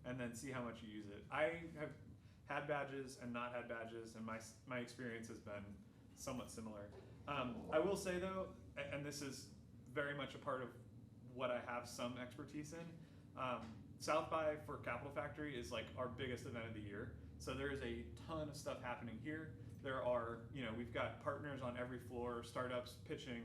and then see how much you use it. I have had badges and not had badges, and my experience has been somewhat similar. I will say though, and this is very much a part of what I have some expertise in, South by for Capital Factory is like our biggest event of the year. So there is a ton of stuff happening here. There are, we've got partners on every floor, startups pitching,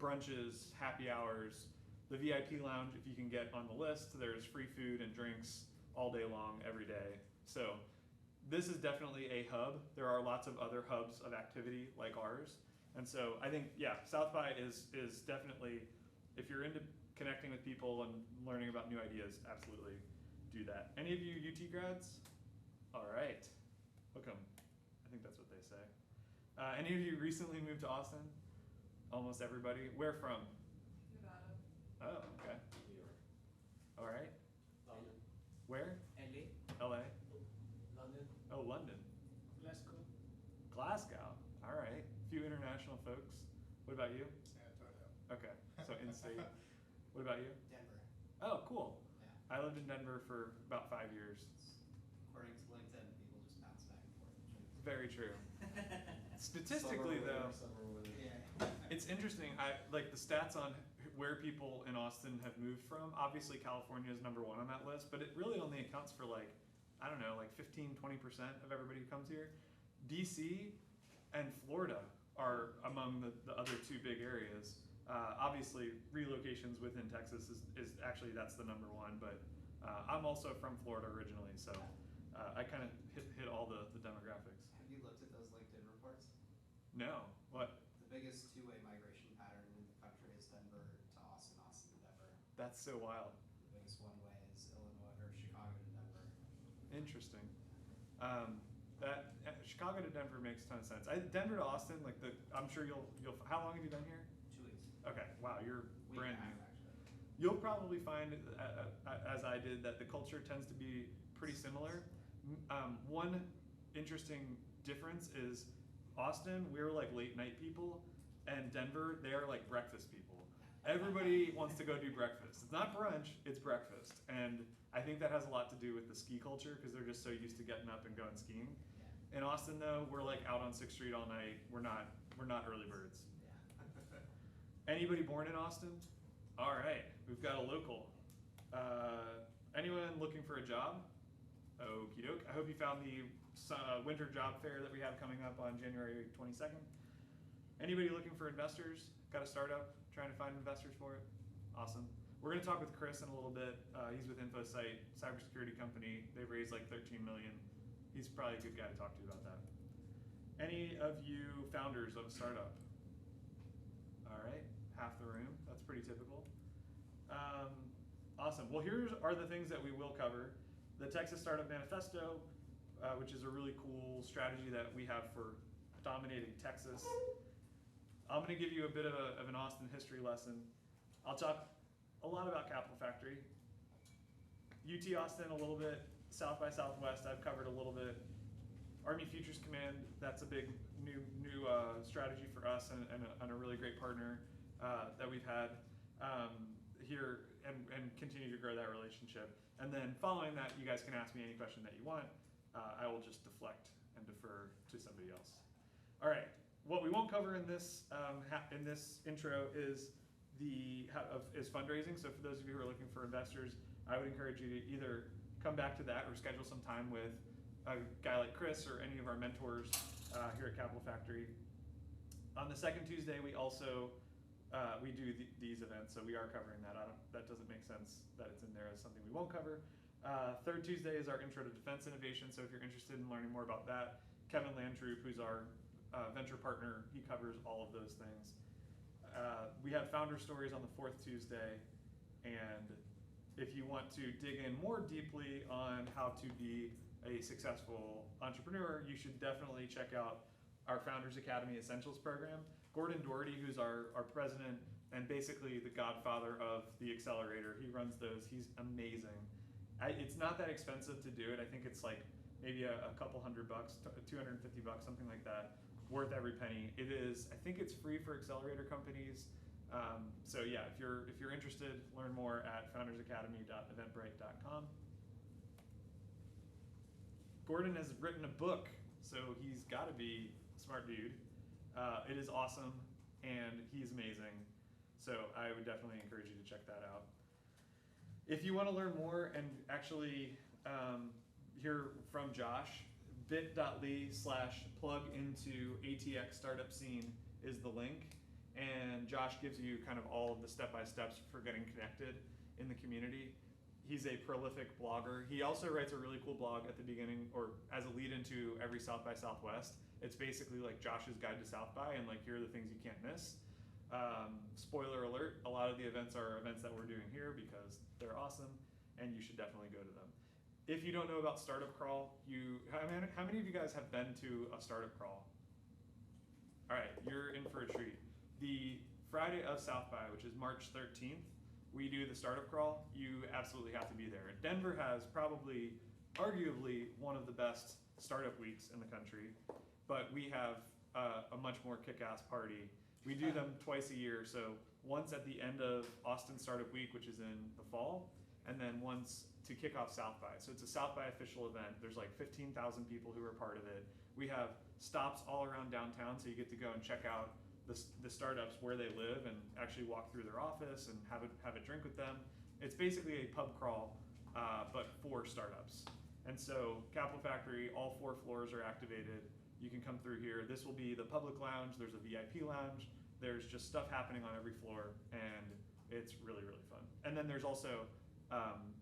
brunches, happy hours, the VIP lounge, if you can get on the list, there's free food and drinks all day long, every day. So this is definitely a hub. There are lots of other hubs of activity like ours. And so I think, yeah, South by is definitely, if you're into connecting with people and learning about new ideas, absolutely do that. Any of you UT grads? All right, welcome. I think that's what they say. Any of you recently moved to Austin? Almost everybody. Where from? Nevada. Oh, okay. New York. All right. London. Where? LA. LA. London. Oh, London. Glasgow. Glasgow. All right. A few international folks. What about you? Toronto. Okay, so in-state. What about you? Denver. Oh, cool. Yeah. I lived in Denver for about 5 years. According to LinkedIn, people just bounce back and forth. Very true. Statistically, though, Yeah. it's interesting. Like the stats on where people in Austin have moved from. Obviously, California is number one on that list, but it really only accounts for like, I don't know, like 15, 20% of everybody who comes here. DC and Florida are among the other two big areas. Obviously, relocations within Texas is actually, that's the number one, but I'm also from Florida originally, so I kind of hit all the demographics. Have you looked at those LinkedIn reports? No, what? The biggest two-way migration pattern in the country is Denver to Austin, Austin to Denver. That's so wild. The biggest one-way is Illinois or Chicago to Denver. Interesting. Chicago to Denver makes a ton of sense. Denver to Austin, like I'm sure you'll. How long have you been here? 2 weeks. Okay, wow, you're Week brand and a half, new. actually. You'll probably find, as I did, that the culture tends to be pretty similar. One interesting difference is Austin, we're like late night people, and Denver, they are like breakfast people. Everybody wants to go do breakfast. It's not brunch, it's breakfast. And I think that has a lot to do with the ski culture because they're just so used to getting up and going skiing. Yeah. In Austin though, we're like out on 6th Street all night. We're not early birds. Yeah. Anybody born in Austin? All right, we've got a local. Anyone looking for a job? Okie doke. I hope you found the winter job fair that we have coming up on January 22nd. Anybody looking for investors? Got a startup, trying to find investors for it? Awesome. We're gonna talk with Chris in a little bit. He's with InfoSight, cybersecurity company. They've raised like 13 million. He's probably a good guy to talk to about that. Any of you founders of a startup? All right, half the room. That's pretty typical. Awesome. Well, here are the things that we will cover. The Texas Startup Manifesto, which is a really cool strategy that we have for dominating Texas. I'm going to give you a bit of an Austin history lesson. I'll talk a lot about Capital Factory. UT Austin a little bit. South by Southwest I've covered a little bit. Army Futures Command, that's a big new strategy for us and a really great partner that we've had here and continue to grow that relationship. And then following that, you guys can ask me any question that you want. I will just deflect and defer to somebody else. All right, what we won't cover in this intro is fundraising. So for those of you who are looking for investors, I would encourage you to either come back to that or schedule some time with a guy like Chris or any of our mentors here at Capital Factory. On the second Tuesday, we also we do these events, so we are covering that. That doesn't make sense that it's in there as something we won't cover. Third Tuesday is our Intro to Defense Innovation, so if you're interested in learning more about that, Kevin Landroop, who's our venture partner, he covers all of those things. We have founder stories on the fourth Tuesday, and if you want to dig in more deeply on how to be a successful entrepreneur, you should definitely check out our Founders Academy Essentials program. Gordon Doherty, who's our president and basically the godfather of the accelerator, he runs those. He's amazing. It's not that expensive to do it. I think it's like maybe a couple $100, $250, something like that, worth every penny. It is, I think it's free for accelerator companies. So yeah, if you're interested, learn more at foundersacademy.eventbrite.com. Gordon has written a book, so he's got to be a smart dude. It is awesome, and he's amazing. So I would definitely encourage you to check that out. If you want to learn more and actually hear from Josh, bit.ly/plug into ATX startup scene is the link. And Josh gives you kind of all of the step-by-steps for getting connected in the community. He's a prolific blogger. He also writes a really cool blog at the beginning, or as a lead into every South by Southwest. It's basically like Josh's guide to South by, and like here are the things you can't miss. Spoiler alert, a lot of the events are events that we're doing here because they're awesome, and you should definitely go to them. If you don't know about Startup Crawl, how many of you guys have been to a Startup Crawl? All right, you're in for a treat. The Friday of South by, which is March 13th, we do the Startup Crawl. You absolutely have to be there. Denver has probably, arguably, one of the best startup weeks in the country, but we have a much more kick-ass party. We do them twice a year, so once at the end of Austin Startup Week, which is in the fall, and then once to kick off South by. So it's a South by official event. There's like 15,000 people who are part of it. We have stops all around downtown, so you get to go and check out the startups where they live and actually walk through their office and have a drink with them. It's basically a pub crawl, but for startups. And so Capital Factory, all 4 floors are activated. You can come through here. This will be the public lounge. There's a VIP lounge. There's just stuff happening on every floor, and it's really, really fun. And then there's also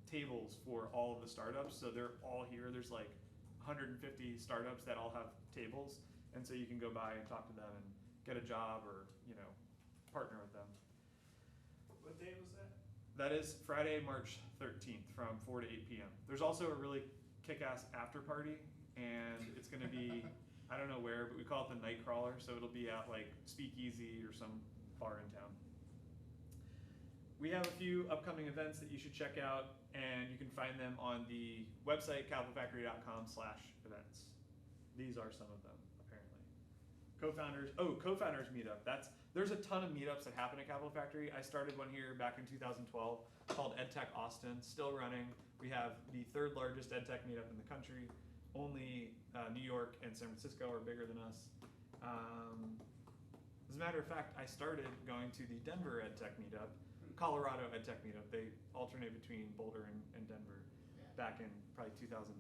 tables for all of the startups. So they're all here. There's like 150 startups that all have tables. And so you can go by and talk to them and get a job or, partner with them. What day was that? That is Friday, March 13th from 4 to 8 p.m. There's also a really kick-ass after party, and it's going to be, I don't know where, but we call it the Night Crawler, so it'll be at like Speakeasy or some bar in town. We have a few upcoming events that you should check out, and you can find them on the website, capitalfactory.com/events. These are some of them, apparently. Co-founders meetup. There's a ton of meetups that happen at Capital Factory. I started one here back in 2012 called EdTech Austin, still running. We have the 3rd largest EdTech meetup in the country. Only New York and San Francisco are bigger than us. As a matter of fact, I started going to the Denver EdTech meetup, Colorado EdTech meetup. They alternate between Boulder and Denver back in probably 2010.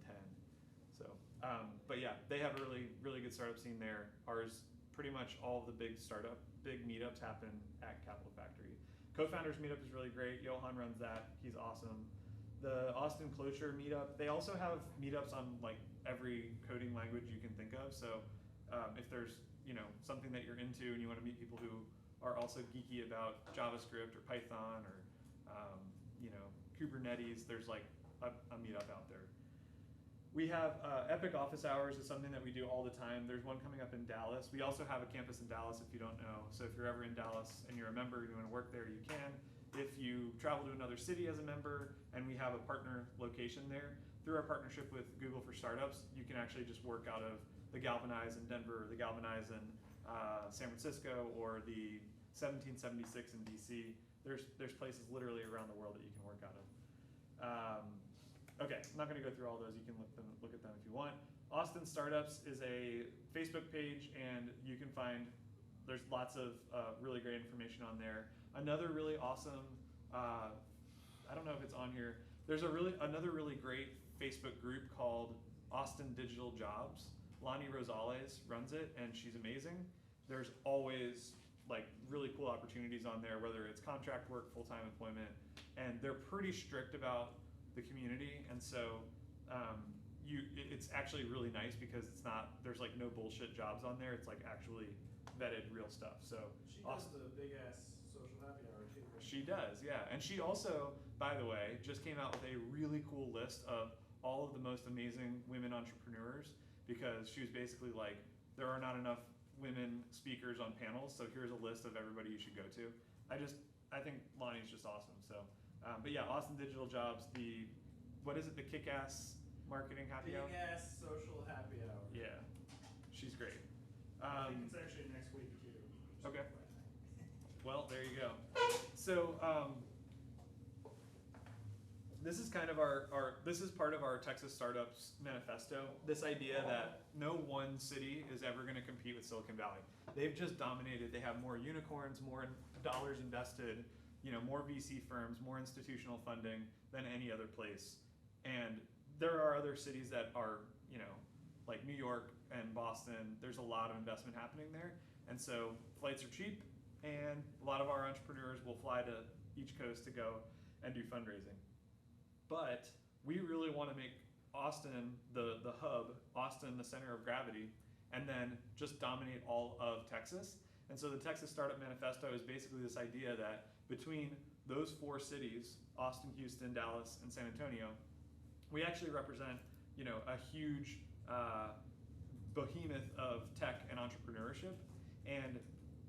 So, but yeah, they have a really, really good startup scene there. Ours, pretty much all of the big meetups happen at Capital Factory. Co-founders meetup is really great. Johan runs that. He's awesome. The Austin Closure meetup, they also have meetups on like every coding language you can think of. So if there's something that you're into and you want to meet people who are also geeky about JavaScript or Python or Kubernetes, there's like a meetup out there. We have Epic Office Hours is something that we do all the time. There's one coming up in Dallas. We also have a campus in Dallas if you don't know. So if you're ever in Dallas and you're a member and you want to work there, you can. If you travel to another city as a member and we have a partner location there, through our partnership with Google for Startups, you can actually just work out of the Galvanize in Denver, the Galvanize in San Francisco, or the 1776 in DC. There's places literally around the world that you can work out of. Okay, I'm not going to go through all those. You can look at them if you want. Austin Startups is a Facebook page, and you can find there's lots of really great information on there. Another really awesome, I don't know if it's on here. There's another really great Facebook group called Austin Digital Jobs. Lonnie Rosales runs it, and she's amazing. There's always like really cool opportunities on there, whether it's contract work, full-time employment, and they're pretty strict about the community, and so it's actually really nice because there's like no bullshit jobs on there. It's like actually vetted real stuff. So she does the big ass social happy hour too. Right? She does, yeah, and she also, by the way, just came out with a really cool list of all of the most amazing women entrepreneurs, because she was basically like, there are not enough women speakers on panels, so here's a list of everybody you should go to. I think Lonnie's just awesome. So, but yeah, Austin Digital Jobs, the kick-ass marketing happy hour? Big-ass social happy hour. Yeah, she's great. I think it's actually next week too. Okay. Well, there you go. So, this is kind of this is part of our Texas Startups Manifesto. This idea that no one city is ever going to compete with Silicon Valley. They've just dominated. They have more unicorns, more dollars invested, more VC firms, more institutional funding than any other place. And there are other cities that are, like New York and Boston. There's a lot of investment happening there. And so flights are cheap, and a lot of our entrepreneurs will fly to each coast to go and do fundraising. But we really want to make Austin the hub, Austin the center of gravity, and then just dominate all of Texas. And so the Texas Startup Manifesto is basically this idea that between those 4 cities, Austin, Houston, Dallas, and San Antonio, we actually represent, a huge behemoth of tech and entrepreneurship. And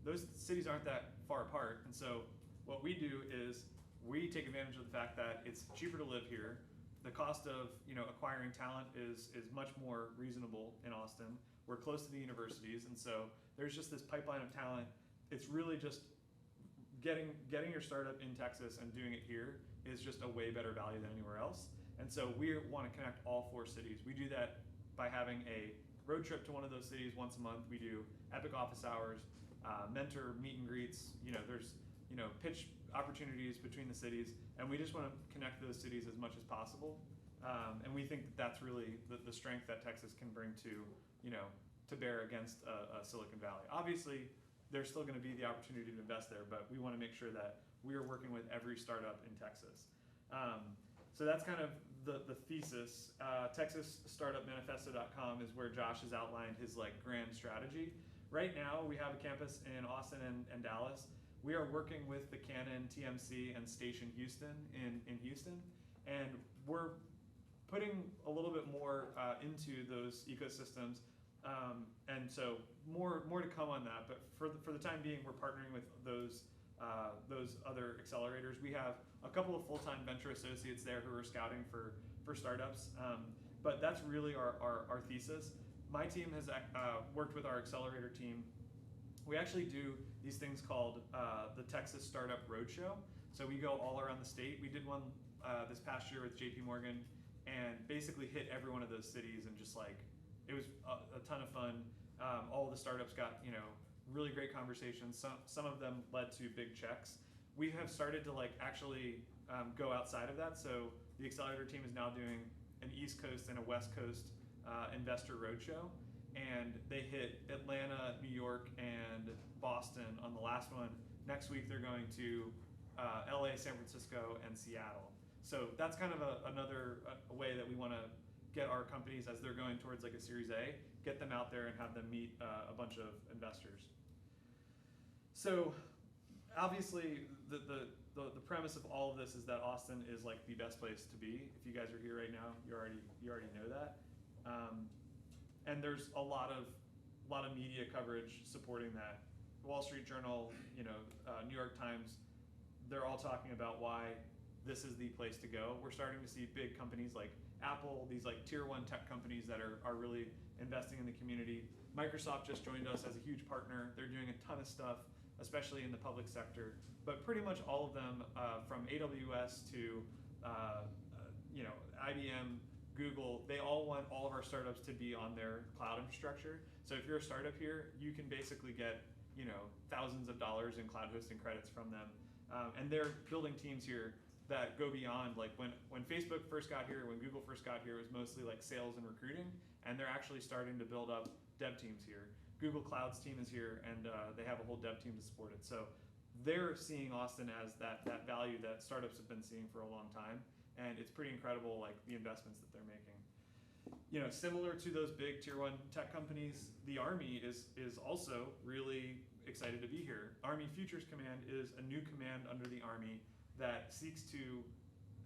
those cities aren't that far apart. And so what we do is we take advantage of the fact that it's cheaper to live here. The cost of acquiring talent is much more reasonable in Austin. We're close to the universities, and so there's just this pipeline of talent. It's really just getting your startup in Texas and doing it here is just a way better value than anywhere else. And so we want to connect all 4 cities. We do that by having a road trip to one of those cities once a month. We do epic office hours, mentor meet and greets. There's pitch opportunities between the cities, and we just want to connect those cities as much as possible. And we think that that's really the strength that Texas can bring to bear against Silicon Valley. Obviously, there's still going to be the opportunity to invest there, but we want to make sure that we are working with every startup in Texas. So that's kind of the thesis. TexasStartupManifesto.com is where Josh has outlined his grand strategy. Right now, we have a campus in Austin and Dallas. We are working with the Canon, TMC, and Station Houston in Houston, and we're putting a little bit more into those ecosystems, and so more to come on that. But for the time being, we're partnering with those other accelerators. We have a couple of full-time venture associates there who are scouting for startups, but that's really our thesis. My team has worked with our accelerator team. We actually do these things called the Texas Startup Roadshow. So we go all around the state. We did one this past year with JP Morgan and basically hit every one of those cities, and just it was a ton of fun. All the startups got really great conversations. Some of them led to big checks. We have started to actually go outside of that. So the accelerator team is now doing an East Coast and a West Coast investor roadshow, and they hit Atlanta, New York, and Boston on the last one. Next week they're going to LA, San Francisco, and Seattle. So that's kind of another way that we want to get our companies, as they're going towards a Series A, get them out there and have them meet a bunch of investors. So obviously the premise of all of this is that Austin is the best place to be. If you guys are here right now, you already know that. And there's a lot of media coverage supporting that. Wall Street Journal, New York Times, they're all talking about why this is the place to go. We're starting to see big companies like Apple, these tier 1 tech companies that are really investing in the community. Microsoft just joined us as a huge partner. They're doing a ton of stuff, especially in the public sector. But pretty much all of them, from AWS to IBM, Google, they all want all of our startups to be on their cloud infrastructure. So if you're a startup here, you can basically get thousands of dollars in cloud hosting credits from them. And they're building teams here that go beyond when Facebook first got here, when Google first got here, it was mostly sales and recruiting, and they're actually starting to build up dev teams here. Google Cloud's team is here, and they have a whole dev team to support it. So they're seeing Austin as that value that startups have been seeing for a long time, and it's pretty incredible the investments that they're making. Similar to those big tier 1 tech companies, the Army is also really excited to be here. Army Futures Command is a new command under the Army that seeks to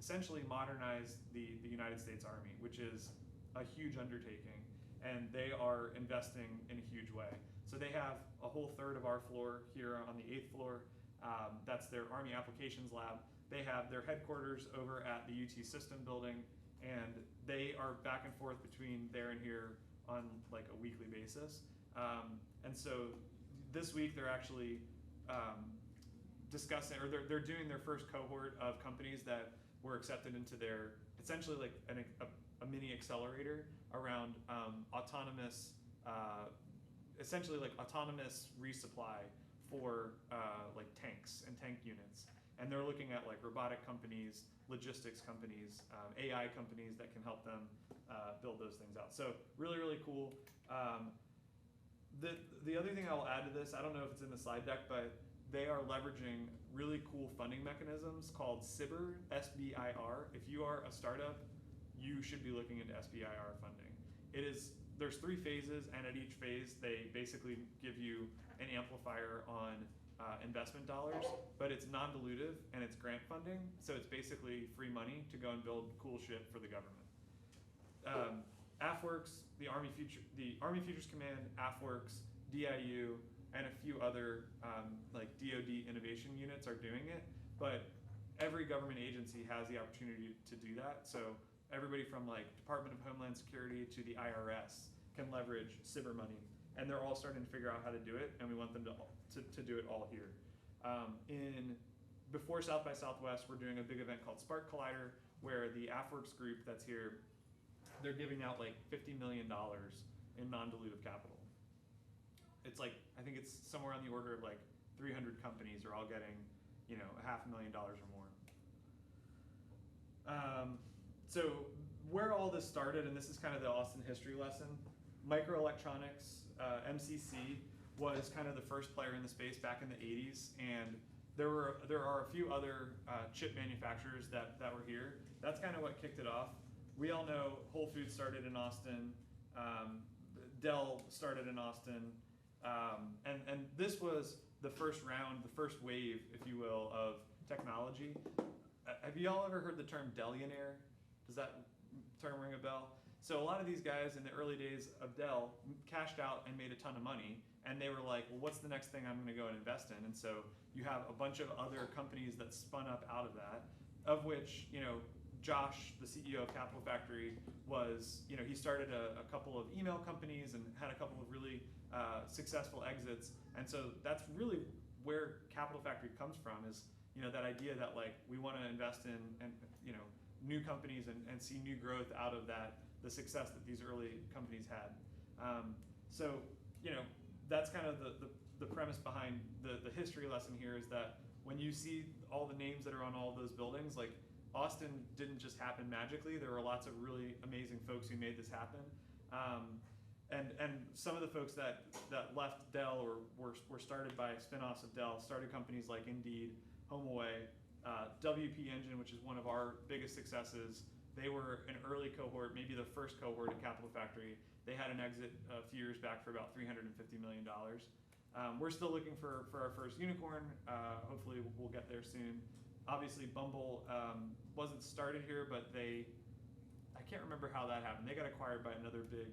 essentially modernize the United States Army, which is a huge undertaking, and they are investing in a huge way. So they have a whole third of our floor here on the 8th floor. That's their Army Applications Lab. They have their headquarters over at the UT System building, and they are back and forth between there and here on a weekly basis. And so this week they're actually discussing, or they're doing their first cohort of companies that were accepted into their, essentially like a mini accelerator around autonomous, essentially like autonomous resupply for like tanks and tank units. And they're looking at like robotic companies, logistics companies, AI companies that can help them build those things out. So really, really cool. The other thing I'll add to this, I don't know if it's in the slide deck, but they are leveraging really cool funding mechanisms called SBIR, S-B-I-R. If you are a startup, you should be looking into SBIR funding. There's 3 phases, and at each phase, they basically give you an amplifier on investment dollars, but it's non-dilutive and it's grant funding, so it's basically free money to go and build cool shit for the government. AFWorks, the Army Futures Command, AFWorks, DIU, and a few other like DoD innovation units are doing it, but every government agency has the opportunity to do that. So everybody from like Department of Homeland Security to the IRS can leverage SBIR money, and they're all starting to figure out how to do it, and we want them to do it all here. Before South by Southwest, we're doing a big event called Spark Collider, where the AFWorks group that's here, they're giving out like $50 million in non-dilutive capital. It's like, I think it's somewhere on the order of like 300 companies are all getting, you know, $500,000 or more. So where all this started, and this is kind of the Austin history lesson, microelectronics, MCC, was kind of the first player in the space back in the 80s, and there are a few other chip manufacturers that were here. That's kind of what kicked it off. We all know Whole Foods started in Austin, Dell started in Austin, and this was the first round, the first wave, if you will, of technology. Have you all ever heard the term Dellionaire? Does that term ring a bell? So a lot of these guys in the early days of Dell cashed out and made a ton of money, and they were like, well, what's the next thing I'm gonna go and invest in? And so you have a bunch of other companies that spun up out of that, of which, you know, Josh, the CEO of Capital Factory, was, you know, he started a couple of email companies and had a couple of really successful exits. And so that's really where Capital Factory comes from, is, you know, that idea that like we want to invest in, and you know, new companies and see new growth out of that, the success that these early companies had. So, you know, that's kind of the premise behind the history lesson here, is that when you see all the names that are on all those buildings, like, Austin didn't just happen magically. There were lots of really amazing folks who made this happen. And some of the folks that left Dell or were started by spin-offs of Dell, started companies like Indeed, HomeAway, WP Engine, which is one of our biggest successes. They were an early cohort, maybe the first cohort at Capital Factory. They had an exit a few years back for about $350 million. We're still looking for our first unicorn. Hopefully we'll get there soon. Obviously Bumble wasn't started here, but I can't remember how that happened. They got acquired by another big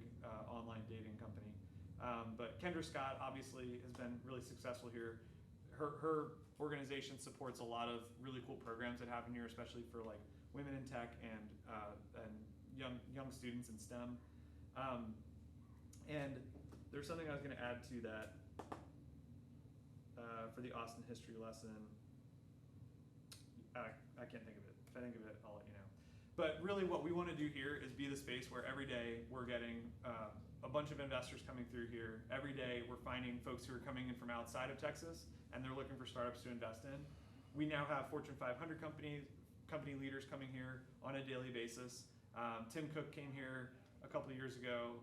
online dating company. But Kendra Scott obviously has been really successful here. Her organization supports a lot of really cool programs that happen here, especially for like women in tech and young students in STEM. And there's something I was going to add to that for the Austin history lesson. I can't think of it. If I think of it, I'll let you know. But really what we want to do here is be the space where every day we're getting a bunch of investors coming through here. Every day we're finding folks who are coming in from outside of Texas, and they're looking for startups to invest in. We now have Fortune 500 company leaders coming here on a daily basis. Tim Cook came here a couple of years ago.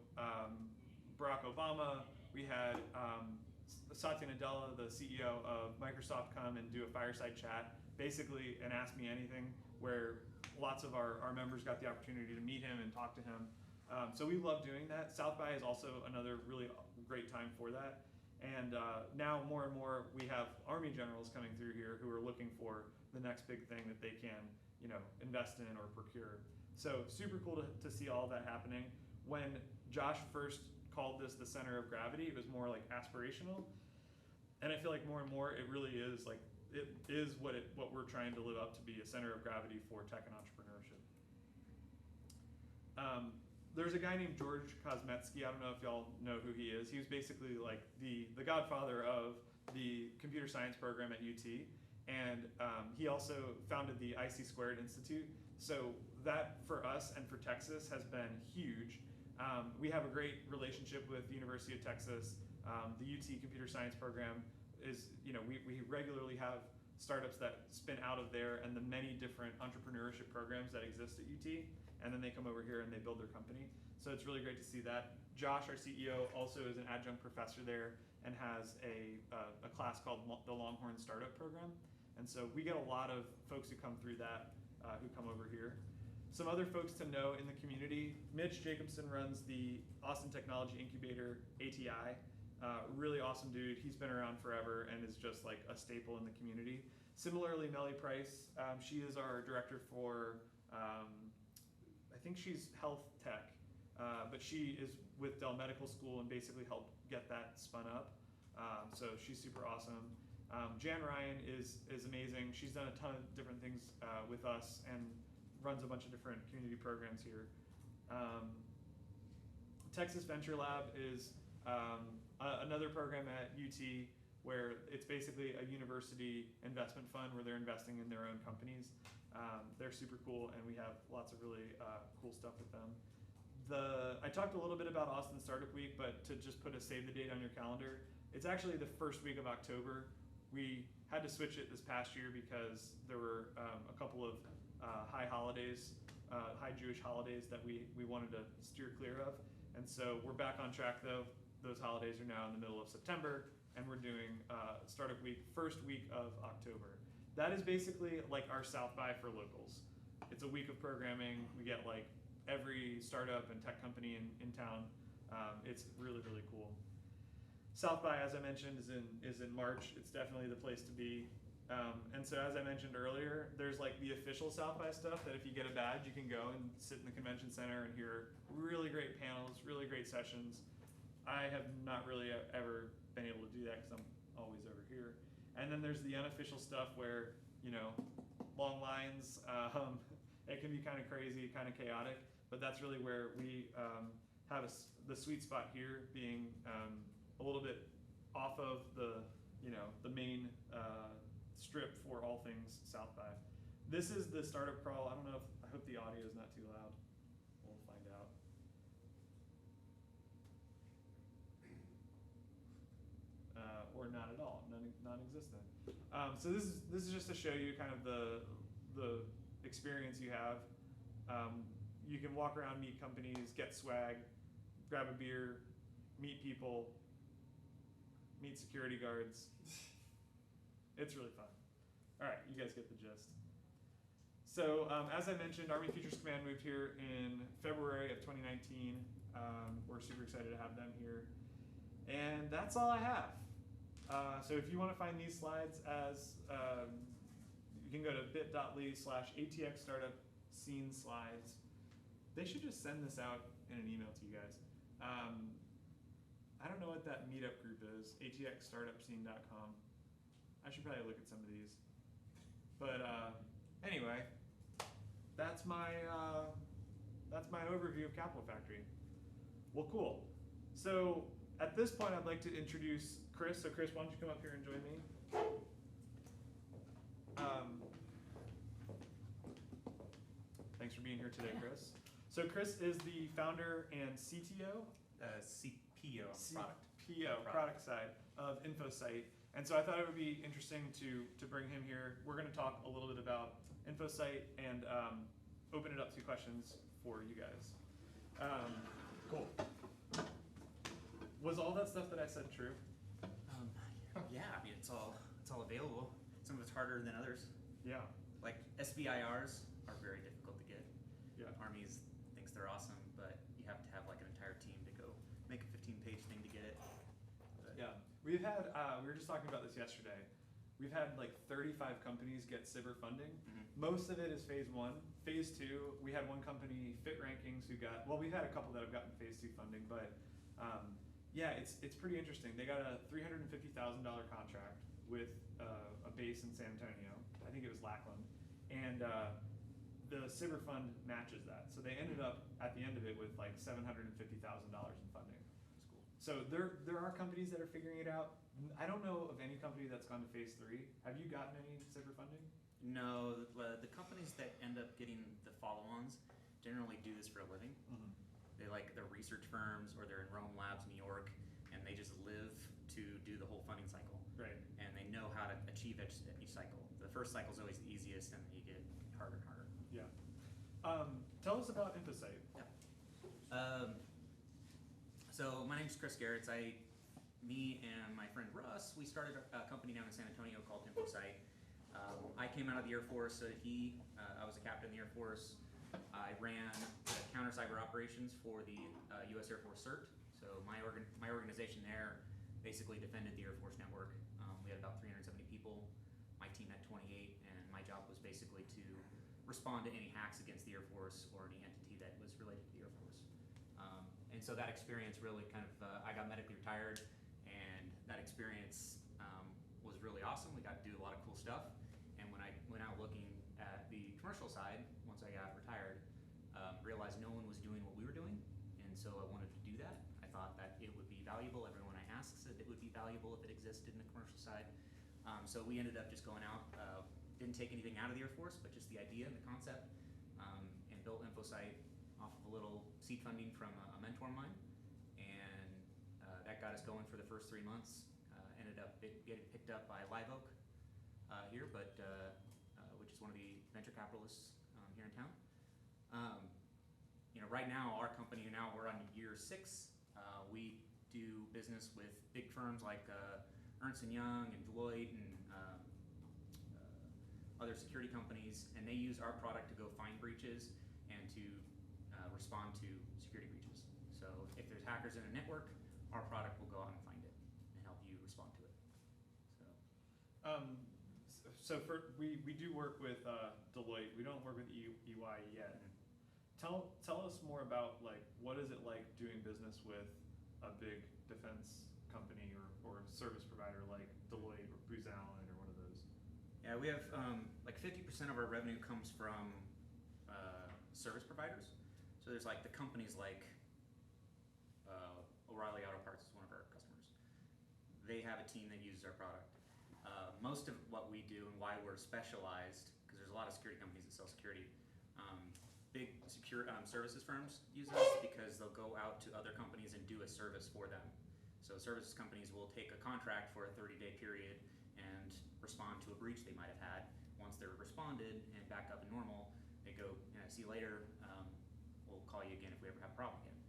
Barack Obama. We had Satya Nadella, the CEO of Microsoft, come and do a fireside chat, basically an Ask Me Anything, where lots of our members got the opportunity to meet him and talk to him. So we love doing that. South by is also another really great time for that. And now more and more we have Army generals coming through here who are looking for the next big thing that they can, you know, invest in or procure. So super cool to see all of that happening. When Josh first called this the center of gravity, it was more like aspirational. And I feel like more and more it really is like, it is what we're trying to live up to be, a center of gravity for tech and entrepreneurship. There's a guy named George Kosmetsky. I don't know if y'all know who he is. He was basically like the godfather of the computer science program at UT. And he also founded the IC Squared Institute. So that for us and for Texas has been huge. We have a great relationship with the University of Texas. The UT Computer Science program is, we regularly have startups that spin out of there and the many different entrepreneurship programs that exist at UT, and then they come over here and they build their company. So it's really great to see that. Josh, our CEO, also is an adjunct professor there and has a class called the Longhorn Startup Program. And so we get a lot of folks who come through that who come over here. Some other folks to know in the community, Mitch Jacobson runs the Austin Technology Incubator, ATI. Really awesome dude. He's been around forever and is just like a staple in the community. Similarly, Melly Price, she is our director for, I think she's health tech, but she is with Dell Medical School and basically helped get that spun up. So she's super awesome. Jan Ryan is amazing. She's done a ton of different things with us and runs a bunch of different community programs here. Texas Venture Lab is another program at UT where it's basically a university investment fund where they're investing in their own companies. They're super cool, and we have lots of really cool stuff with them. I talked a little bit about Austin Startup Week, but to just put a save the date on your calendar, it's actually the first week of October. We had to switch it this past year because there were a couple of high Jewish holidays that we wanted to steer clear of. And so we're back on track though. Those holidays are now in the middle of September, and we're doing Startup Week, first week of October. That is basically like our South by for locals. It's a week of programming. We get like every startup and tech company in town. It's really, really cool. South by, as I mentioned, is in March. It's definitely the place to be. And so as I mentioned earlier, there's like the official South by stuff that if you get a badge, you can go and sit in the convention center and hear really great panels, really great sessions. I have not really ever been able to do that because I'm always over here. And then there's the unofficial stuff where, long lines, it can be kind of crazy, kind of chaotic, but that's really where we have the sweet spot here being a little bit off of the main strip for all things South by. This is the startup crawl. I hope the audio is not too loud. We'll find out. Or not at all, non-existent. So this is just to show you kind of the experience you have. You can walk around, meet companies, get swag, grab a beer, meet people, meet security guards. It's really fun. All right, you guys get the gist. So as I mentioned, Army Futures Command moved here in February of 2019. We're super excited to have them here. And that's all I have. So if you want to find these slides you can go to bit.ly/ATX startup scene slides. They should just send this out in an email to you guys. I don't know what that meetup group is, atxstartupscene.com. I should probably look at some of these. But anyway, that's my overview of Capital Factory. Well, cool. So at this point, I'd like to introduce Chris. So Chris, why don't you come up here and join me? Thanks for being here today, Chris. So Chris is the founder and CTO? CPO, product side of InfoSight. And so I thought it would be interesting to bring him here. We're going to talk a little bit about InfoSight and open it up to questions for you guys. Cool. Was all that stuff that I said true? Yeah, I mean it's all available. Some of it's harder than others. Yeah. Like SBIRs are very difficult to get. Yeah. Armies thinks they're awesome, but you have to have like an entire team to go make a 15-page thing to get it. But Yeah. We've had, we were just talking about this yesterday. We've had like 35 companies get CIBR funding. Most of it is phase 1. Phase 2, we had one company, Fit Rankings, who got, well, we've had a couple that have gotten phase 2 funding, but yeah, it's pretty interesting. They got a $350,000 contract with a base in San Antonio. I think it was Lackland. And the CIBR fund matches that. So they ended up at the end of it with like $750,000 in funding. it's cool. So So there are companies that are figuring it out. I don't know of any company that's gone to phase 3. Have you gotten any Cyber funding? No, the companies that end up getting the follow-ons generally do this for a living. They're research firms, or they're in Rome Labs, New York, and they just live to do the whole funding cycle. Right. And they know how to achieve each cycle. The first cycle is always the easiest, and then you get harder and harder. Yeah. Tell us about InfoSight. So my name's Chris Garretts. Me and my friend Russ, we started a company down in San Antonio called InfoSight. I came out of the Air Force, so I was a captain in the Air Force. I ran counter cyber operations for the U.S. Air Force CERT. So my organization there basically defended the Air Force network. We had about 370 people. My team had 28, and my job was basically to respond to any hacks against the Air Force or any entity that was related to the Air Force. And so that experience really I got medically retired, and that experience was really awesome. We got to do a lot of cool stuff. And when I went out looking at the commercial side, once I got retired, realized no one was doing what we were doing, and so I wanted to do that. I thought that it would be valuable. Everyone I asked said it would be valuable if it existed in the commercial side. So we ended up just going out, didn't take anything out of the Air Force, but just the idea and the concept, and built InfoSight off of a little seed funding from a mentor of mine, and that got us going for the first 3 months. Ended up getting picked up by Live Oak here, which is one of the venture capitalists here in town. Right now, our company, we're on year 6. We do business with big firms like Ernst & Young and Deloitte and other security companies, and they use our product to go find breaches and to respond to security breaches. So if there's hackers in a network, our product will go out and find it and help you respond to it. So we do work with Deloitte. We don't work with EY yet. Tell us more about what is it like doing business with a big defense company or service provider like Deloitte or Booz Allen or one of those. Yeah, we have 50% of our revenue comes from service providers. So there's the companies like O'Reilly Auto Parts is one of our customers. They have a team that uses our product. Most of what we do and why we're specialized, because there's a lot of security companies that sell security, big services firms use us because they'll go out to other companies and do a service for them. So services companies will take a contract for a 30-day period and respond to a breach they might have had. Once they're responded and back up and normal, they go, see you later, we'll call you again if we ever have a problem again.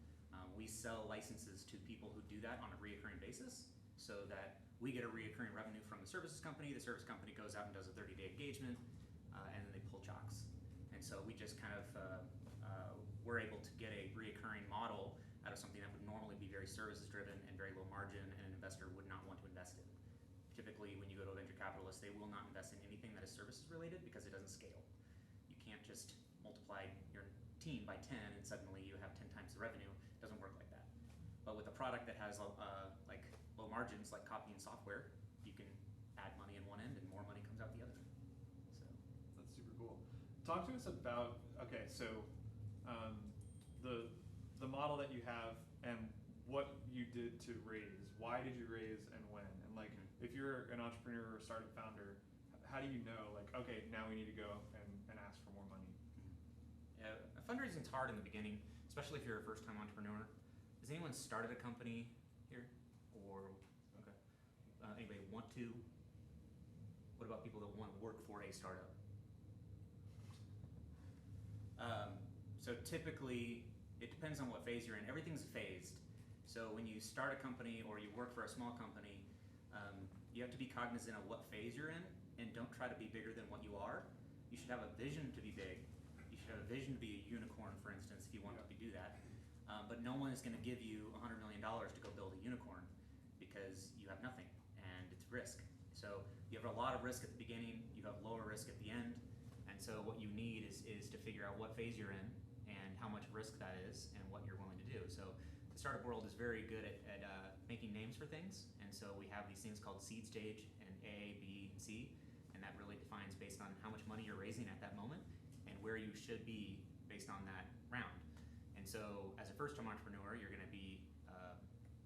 We sell licenses to people who do that on a reoccurring basis, so that we get a reoccurring revenue from the services company goes out and does a 30-day engagement, and then they pull chocks. And so we just we're able to get a reoccurring model out of something that would normally be very services driven and very low margin, and an investor would not want to invest in. Typically, when you go to a venture capitalist, they will not invest in anything that is services related because it doesn't scale. You can't just multiply your team by 10 and suddenly you have 10 times the revenue. It doesn't work like that. But with a product that has low margins, like copy and software, you can add money in one end and more money comes out the other. So that's super cool. Talk to us about the model that you have and what you did to raise. Why did you raise and when? And if you're an entrepreneur or startup founder, how do you know okay, now we need to go and ask for more money? Yeah, fundraising's hard in the beginning, especially if you're a first-time entrepreneur. Has anyone started a company here? Or okay, anybody want to? What about people that want to work for a startup? So typically, it depends on what phase you're in. Everything's phased. So when you start a company or you work for a small company, you have to be cognizant of what phase you're in, and don't try to be bigger than what you are. You should have a vision to be big. You should have a vision to be a unicorn, for instance, if you want to do that. But no one is going to give you $100 million to go build a unicorn because you have nothing, and it's risk. So you have a lot of risk at the beginning, you have lower risk at the end, and so what you need is to figure out what phase you're in and how much risk that is and what you're willing to do. So the startup world is very good at making names for things, and so we have these things called seed stage and A, B, and C, and that really defines based on how much money you're raising at that moment and where you should be based on that round. And so as a first-time entrepreneur, you're going to be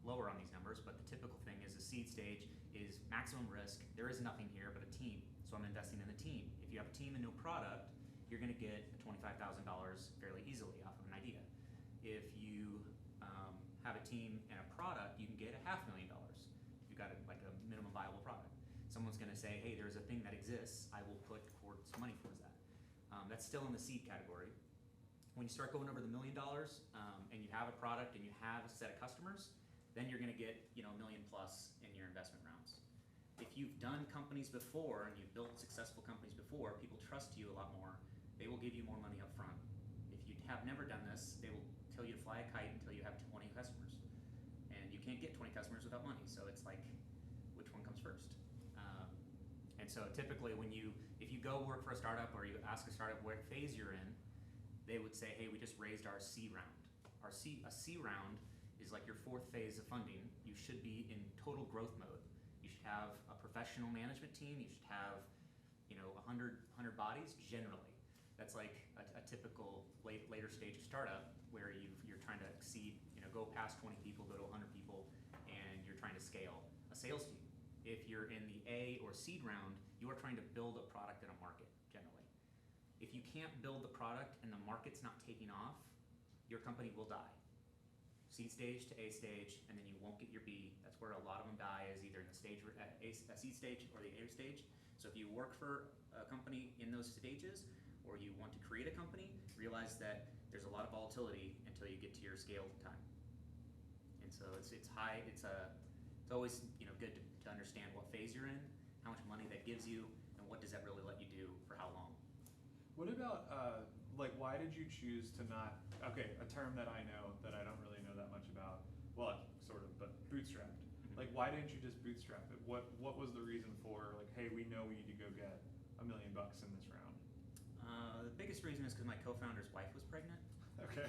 lower on these numbers, but the typical thing is a seed stage is maximum risk. There is nothing here but a team, so I'm investing in the team. If you have a team and no product, you're going to get $25,000 fairly easily off of an idea. If you have a team and a product, you can get $500,000. You've got like a minimum viable product. Someone's going to say, hey, there's a thing that exists. I will put towards money towards that. That's still in the seed category. When you start going over the $1 million and you have a product and you have a set of customers, then you're going to get $1 million plus in your investment rounds. If you've done companies before and you've built successful companies before, people trust you a lot more. They will give you more money up front. If you have never done this, they will tell you to fly a kite until you have 20 customers. And you can't get 20 customers without money, so it's like, which one comes first? And so typically if you go work for a startup or you ask a startup what phase you're in, they would say, hey, we just raised our C round. A C round is like your 4th phase of funding. You should be in total growth mode. You should have a professional management team. You should have 100 bodies generally. That's like a typical later stage startup where you're trying to exceed, go past 20 people, go to 100 people, and you're trying to scale a sales team. If you're in the A or seed round, you are trying to build a product in a market generally. If you can't build the product and the market's not taking off, your company will die. Seed stage to A stage, and then you won't get your B. That's where a lot of them die, is either in the stage, a seed stage or the A stage. So if you work for a company in those stages, or you want to create a company, realize that there's a lot of volatility until you get to your scale time. And so it's high. It's always good to understand what phase you're in, how much money that gives you, and what does that really let you do for how long. What about why did you choose to not? Okay, a term that I know that I don't really know that much about. Well, sort of, but bootstrapped. Mm-hmm. Like, why didn't you just bootstrap it? What was the reason for hey, we know we need to go get $1 million in this round? The biggest reason is because my co-founder's wife was pregnant. Okay.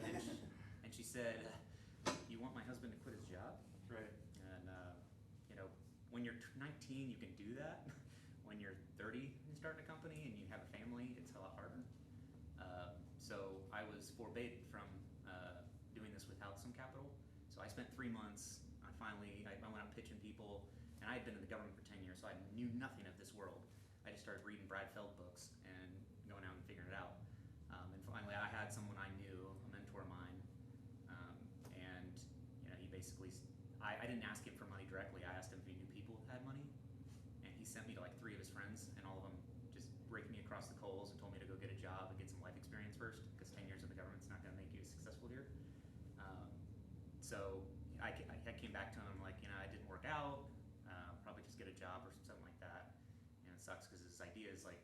And she said, "You want my husband to quit his job?" Right. And when you're 19, you can do that. When you're 30 and starting a company and you have a family, it's a lot harder. So I was forbade from doing this without some capital. So I spent 3 months. I went out pitching people, and I had been in the government for 10 years, so I knew nothing of this world. I just started reading Brad Feld books and going out and figuring it out. And finally, I had someone I knew, a mentor of mine, and he basically, I didn't ask him for money directly. I asked him if he knew people who had money, and he sent me to like 3 of his friends, and all of them just raked me across the coals and told me to go get a job and get some life experience first, because 10 years of the government's not going to make you successful here. So I came back to him like, it didn't work out. Probably just get a job or something like that. And it sucks because his idea is like,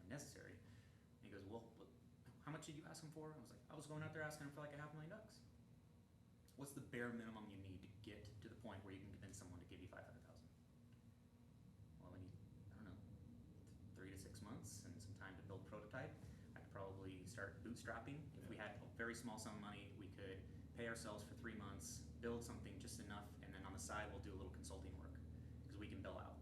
necessary. And he goes, well, how much did you ask him for? I was like, I was going out there asking him for like $500,000. What's the bare minimum you need to get to the point where you can convince someone to give you $500,000? Well, we need, I don't know, 3 to 6 months and some time to build a prototype. I could probably start bootstrapping. If we had a very small sum of money, we could pay ourselves for 3 months, build something just enough, and then on the side we'll do a little consulting work, because we can bill out,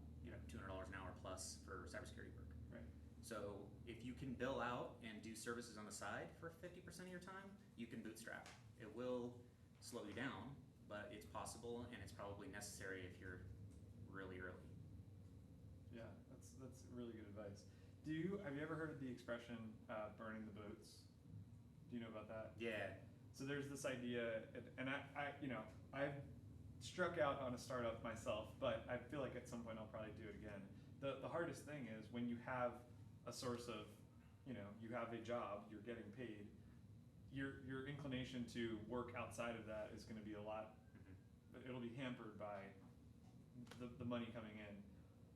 $200 an hour plus for cybersecurity work. Right. So if you can bill out and do services on the side for 50% of your time, you can bootstrap. It will slow you down, but it's possible, and it's probably necessary if you're really early. Yeah, that's really good advice. Have you ever heard of the expression burning the boats? Do you know about that? Yeah. So there's this idea, and I've struck out on a startup myself, but I feel like at some point I'll probably do it again. The hardest thing is when you have a source of, you have a job, you're getting paid, your inclination to work outside of that is going to be a lot, it'll be hampered by the money coming in.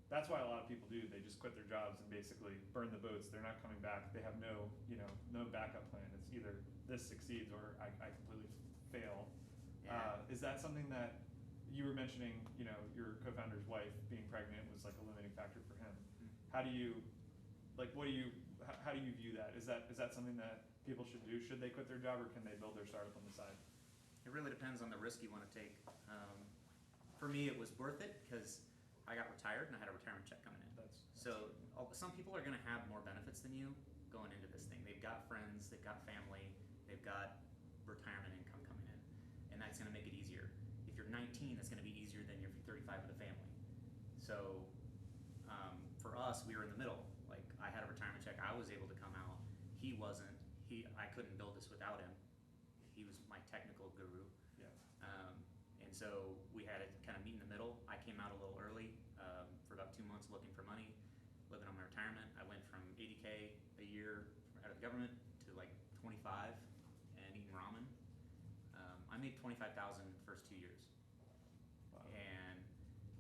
That's why a lot of people do. They just quit their jobs and basically burn the boats. They're not coming back. They have no backup plan. It's either this succeeds or I completely fail. Yeah. Is that something that you were mentioning? Your co-founder's wife being pregnant was like a limiting factor for him. How do you, how do you view that? Is that something that people should do? Should they quit their job, or can they build their startup on the side? It really depends on the risk you want to take. For me, it was worth it because I got retired and I had a retirement check coming in. So some people are going to have more benefits than you going into this thing. They've got friends, they've got family, they've got retirement income coming in, and that's going to make it easier. If you're 19, that's going 35 of the family. So for us, we were in the middle. Like, I had a retirement check. I was able to come out. He wasn't. I couldn't build this without him. He was my technical guru. Yeah. And so we had to kind of meet in the middle. I came out a little early for about 2 months looking for money, living on my retirement. I went from 80K a year out of the government to like 25 and eating ramen. I made 25,000 the first 2 years. Wow. And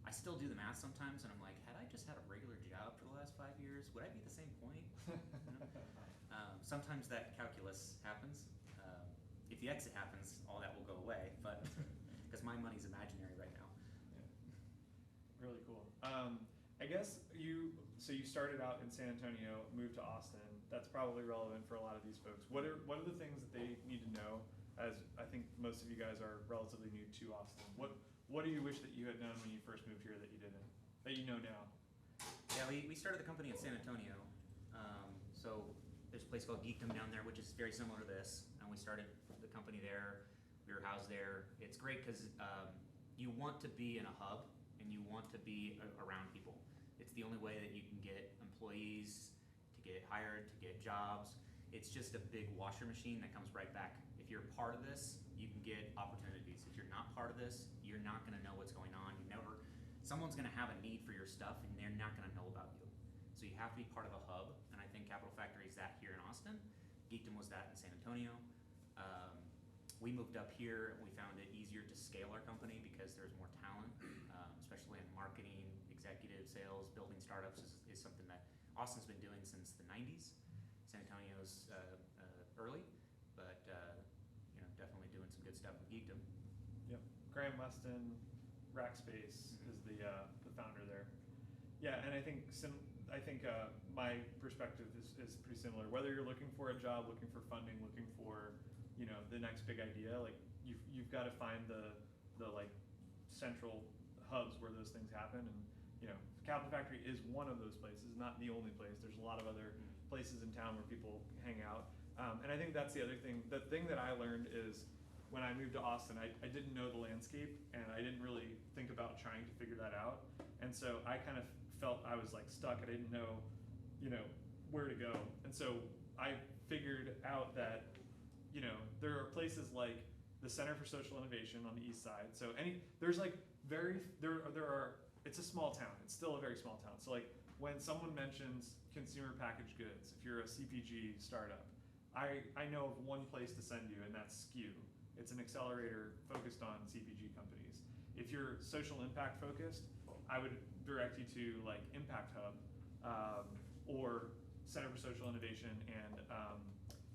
I still do the math sometimes, and I'm like, had I just had a regular job for the last 5 years, would I be at the same point? You know? Sometimes that calculus happens. If the exit happens, all that will go away, but because my money's imaginary right now. Yeah. Really cool. I guess you started out in San Antonio, moved to Austin. That's probably relevant for a lot of these folks. What are the things that they need to know? As I think most of you guys are relatively new to Austin. What do you wish that you had known when you first moved here that you didn't, that you know now? Yeah, we started the company in San Antonio. So there's a place called Geekdom down there, which is very similar to this. And we started the company there. We were housed there. It's great because you want to be in a hub and you want to be around people. It's the only way that you can get employees, to get hired, to get jobs. It's just a big washer machine that comes right back. If you're part of this, you can get opportunities. If you're not part of this, you're not gonna know what's going on. Someone's gonna have a need for your stuff and they're not gonna know about you. So you have to be part of a hub, and I think Capital Factory is that here in Austin. Geekdom was that in San Antonio. We moved up here and we found it easier to scale our company because there's more talent, especially in marketing, executive sales, building startups is something that Austin's been doing since the 90s. San Antonio's early, but definitely doing some good stuff with Geekdom. Yep. Graham Weston, Rackspace is the founder there. Yeah, and I think my perspective is pretty similar. Whether you're looking for a job, looking for funding, looking for the next big idea, like you've got to find the like central hubs where those things happen. And Capital Factory is one of those places, not the only place. There's a lot of other places in town where people hang out. And I think that's the other thing. The thing that I learned is when I moved to Austin, I didn't know the landscape and I didn't really think about trying to figure that out. And so I kind of felt I was like stuck. I didn't know, where to go. And so I figured out that, there are places like the Center for Social Innovation on the east side. So it's a small town. It's still a very small town. So like when someone mentions consumer packaged goods, if you're a CPG startup, I know of one place to send you, and that's SKU. It's an accelerator focused on CPG companies. If you're social impact focused, I would direct you to like Impact Hub or Center for Social Innovation and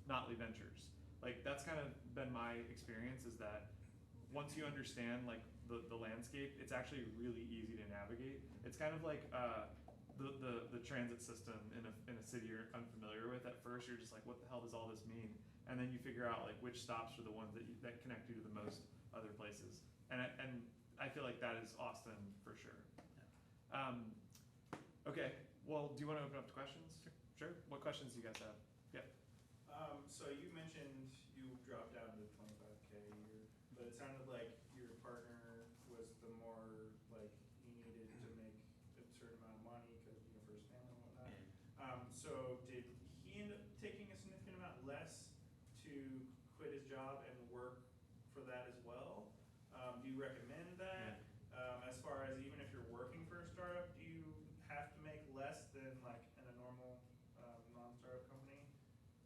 Notley Ventures. Like that's kind of been my experience, is that once you understand like the landscape, it's actually really easy to navigate. It's kind of like the transit system in a city you're unfamiliar with. At first, you're just like, what the hell does all this mean? And then you figure out like which stops are the ones that connect you to the most other places. And I feel like that is Austin for sure. Okay, well, do you want to open up to questions? Sure. What questions do you guys have? Yeah. So you mentioned you dropped down to 25K a year, but it sounded like your partner was the more like he needed to make a certain amount of money because for his family and whatnot. So did he end up taking a significant amount less to quit his job and work for that as well? Do you recommend that? As far as even if you're working for a startup, do you have to make less than like in a normal non-startup company?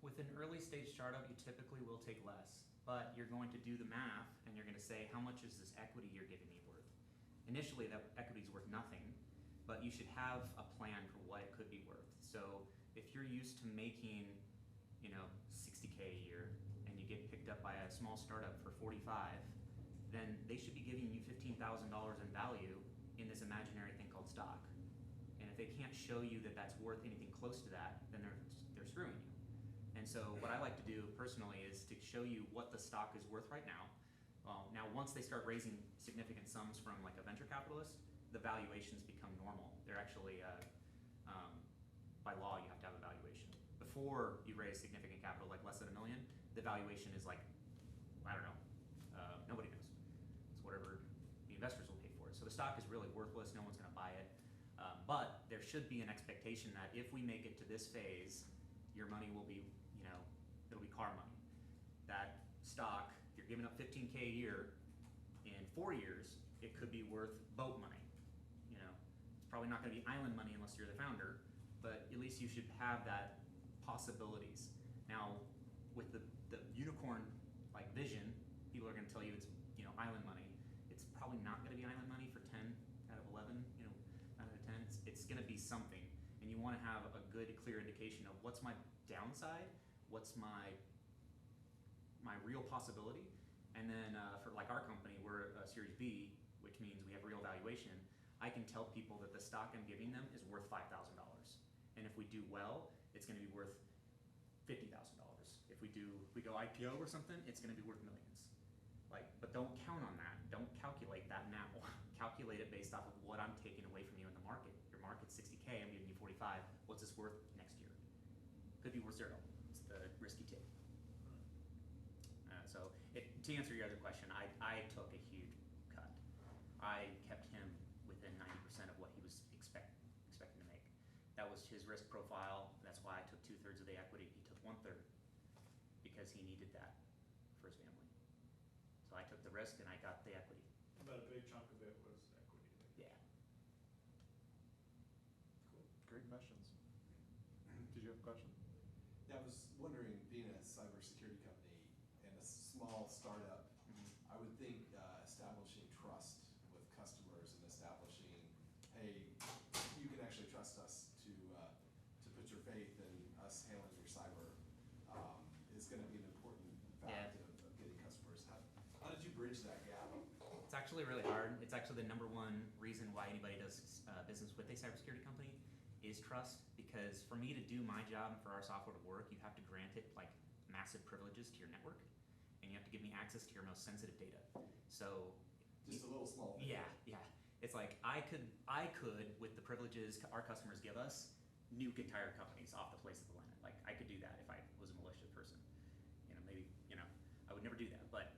With an early stage startup, you typically will take less, but you're going to do the math and you're going to say, how much is this equity you're giving me worth? Initially, that equity is worth nothing, but you should have a plan for what it could be worth. So if you're used to making, 60K a year and you get picked up by a small startup for 45, then they should be giving you $15,000 in value in this imaginary thing called stock. And if they can't show you that that's worth anything close to that, then they're screwing you. And so what I like to do personally is to show you what the stock is worth right now. Now, once they start raising significant sums from like a venture capitalist, the valuations become normal. They're actually, by law, you have to have a valuation. Before you raise significant capital, like less than $1 million, the valuation is like, I don't know, nobody knows. It's whatever the investors will pay for it. So the stock is really worthless. No one's going to buy it. But there should be an expectation that if we make it to this phase, your money will be, it'll be car money. That stock, you're giving up 15K a year. In 4 years, it could be worth boat money. It's probably not going to be island money unless you're the founder, but at least you should have that possibilities. Now, with the unicorn like vision, people are going to tell you it's island money. It's probably not going to be island money for 10 out of 11. 9 out of 10. It's going to be something, and you want to have a good, clear indication of what's my downside, what's my real possibility, and then for like our company, we're a Series B, which means we have real valuation. I can tell people that the stock I'm giving them is worth $5,000, and if we do well, it's going to be worth $50,000. If we go IPO or something, it's going to be worth millions. But don't count on that. Don't calculate that now. Calculate it based off of what I'm taking away from you in the market. Your market's 60K, I'm giving you 45. What's this worth next year? Could be worth 0. It's the risky take. To answer your other question, I took a huge cut. I kept him within 90% of what he was expecting to make. That was his risk profile. That's why I took 2/3 of the equity. He took 1/3 because he needed that for his family. So I took the risk and I got the equity. But a big chunk of it was equity. Yeah. Cool. Great questions. Did you have a question? Yeah, I was wondering, being a cybersecurity company and a small startup, I would think establishing trust with customers and establishing, hey, you can actually trust us to put your faith in us handling your cyber is going to be an important fact of getting customers. How did you bridge that gap? It's actually really hard. It's actually the #1 reason why anybody does business with a cybersecurity company is trust. Because for me to do my job and for our software to work, you have to grant it like massive privileges to your network, and you have to give me access to your most sensitive data. So Just a little small thing. yeah. It's like I could with the privileges our customers give us, nuke entire companies off the face of the planet. Like I could do that if I was a malicious person. Maybe I would never do that, but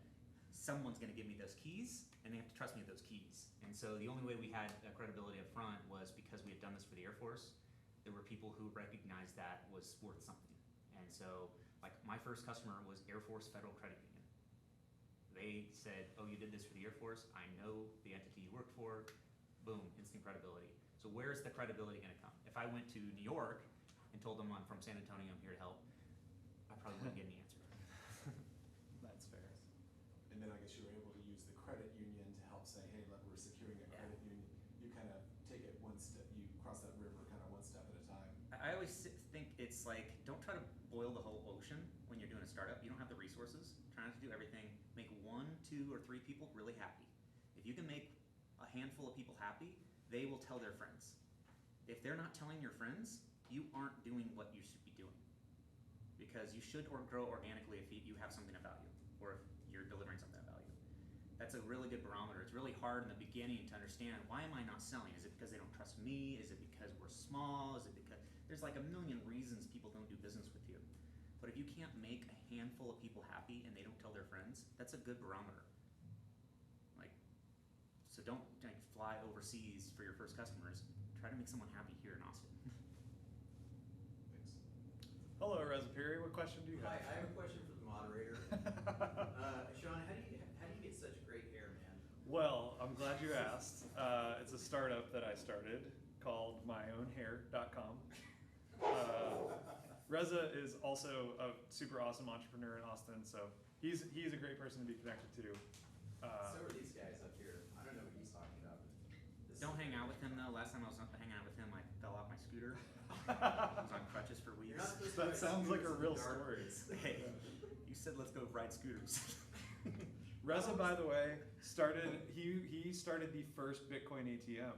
someone's going to give me those keys, and they have to trust me with those keys. And so the only way we had credibility up front was because we had done this for the Air Force. There were people who recognized that was worth something. And so, like, my first customer was Air Force Federal Credit Union. They said, oh, you did this for the Air Force, I know the entity you worked for, boom, instant credibility. So where's the credibility gonna come? If I went to New York and told them I'm from San Antonio, I'm here to help, I probably wouldn't get any answer. That's fair. And then I guess you were able to use the credit union to help say, hey, look, we're securing a credit union. You kind of take it one step, you cross that river kind of one step at a time. I always think it's like, don't try to boil the whole ocean when you're doing a startup. You don't have the resources. Try not to do everything. Make 1, 2, or 3 people really happy. If you can make a handful of people happy, they will tell their friends. If they're not telling your friends, you aren't doing what you should be doing. Because you should grow organically if you have something of value, or if you're delivering something of value. That's a really good barometer. It's really hard in the beginning to understand, why am I not selling? Is it because they don't trust me? Is it because we're small? Is it because there's like a million reasons people don't do business with you. But if you can't make a handful of people happy and they don't tell their friends, that's a good barometer. So don't fly overseas for your first customers. Try to make someone happy here in Austin. Thanks. Hello, Reza Piri. What question do you Hi, have? I have a question for the moderator. Sean, how do you get such great hair, man? Well, I'm glad you asked. It's a startup that I started called myownhair.com. Reza is also a super awesome entrepreneur in Austin, so he's a great person to be connected to. So are these guys up here. I don't know what he's talking about. But Don't hang out with him though. Last time I was hanging out with him, I fell off my scooter. I was on crutches for You're weeks. not supposed to That ride sounds like a scooters in real the dark story. woods. Hey, you said let's go ride scooters. Reza, by the way, he started the first Bitcoin ATM.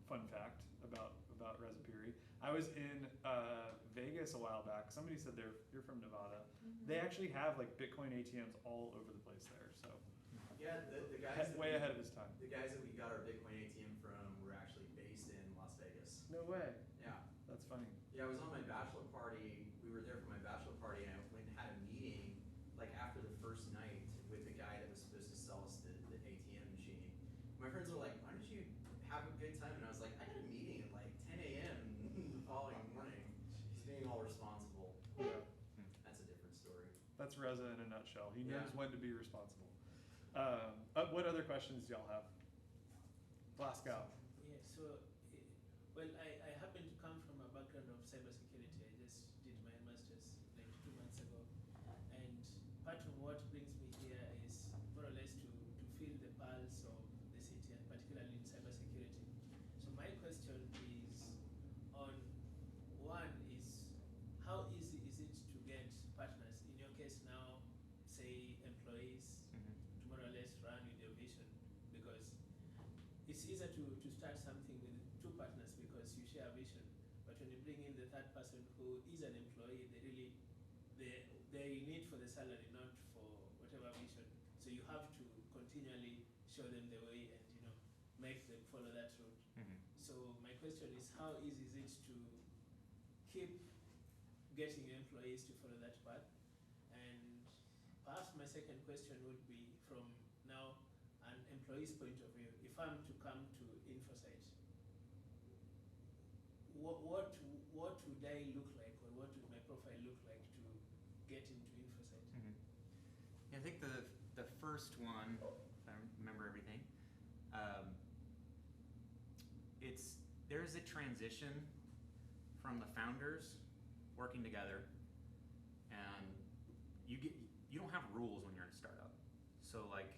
Fun fact about Reza Piri. I was in Vegas a while back. Somebody said you're from Nevada. They actually have like Bitcoin ATMs all over the place there. So Yeah, the guys way ahead of his time. The guys that we got our Bitcoin ATM from were actually based in Las Vegas. No way. Yeah. That's funny. Yeah, I was on my bachelor party. We were there for my bachelor party, and I went and had a meeting like after the first night with the guy that was supposed to sell us the ATM machine. My friends were like, "Why don't you have a good time. And I was like, I got a meeting at like 10 a.m. the following morning. Just being all responsible. Yeah. That's a different story. That's Reza in a nutshell. He Yeah. knows when to be responsible. What other questions do y'all have? Glasgow. Yeah, so, well, I happen to come from a background of cybersecurity. I just did my master's like 2 months ago. And part of what brings me here is more or less to feel the pulse of the city, and particularly in cybersecurity. So my question is on, one is, how easy is it to get partners? In your case now, say employees, Mhm. to more or less run with your vision, because it's easier to start something with two partners because you share a vision. But when you bring in the third person who is an employee, they need for the salary, not for whatever vision. So you have to continually show them the way and make them follow that route. Mhm. So my question is, how easy is it to keep getting employees to follow that path? And perhaps my second question would be, from now an employee's point of view, if I'm to come to InfoSite, what would I look like, or what would my profile look like to get into InfoSite? Mhm. Yeah, I think the first one, if I remember everything, there is a transition from the founders working together, and you don't have rules when you're in a startup. So like,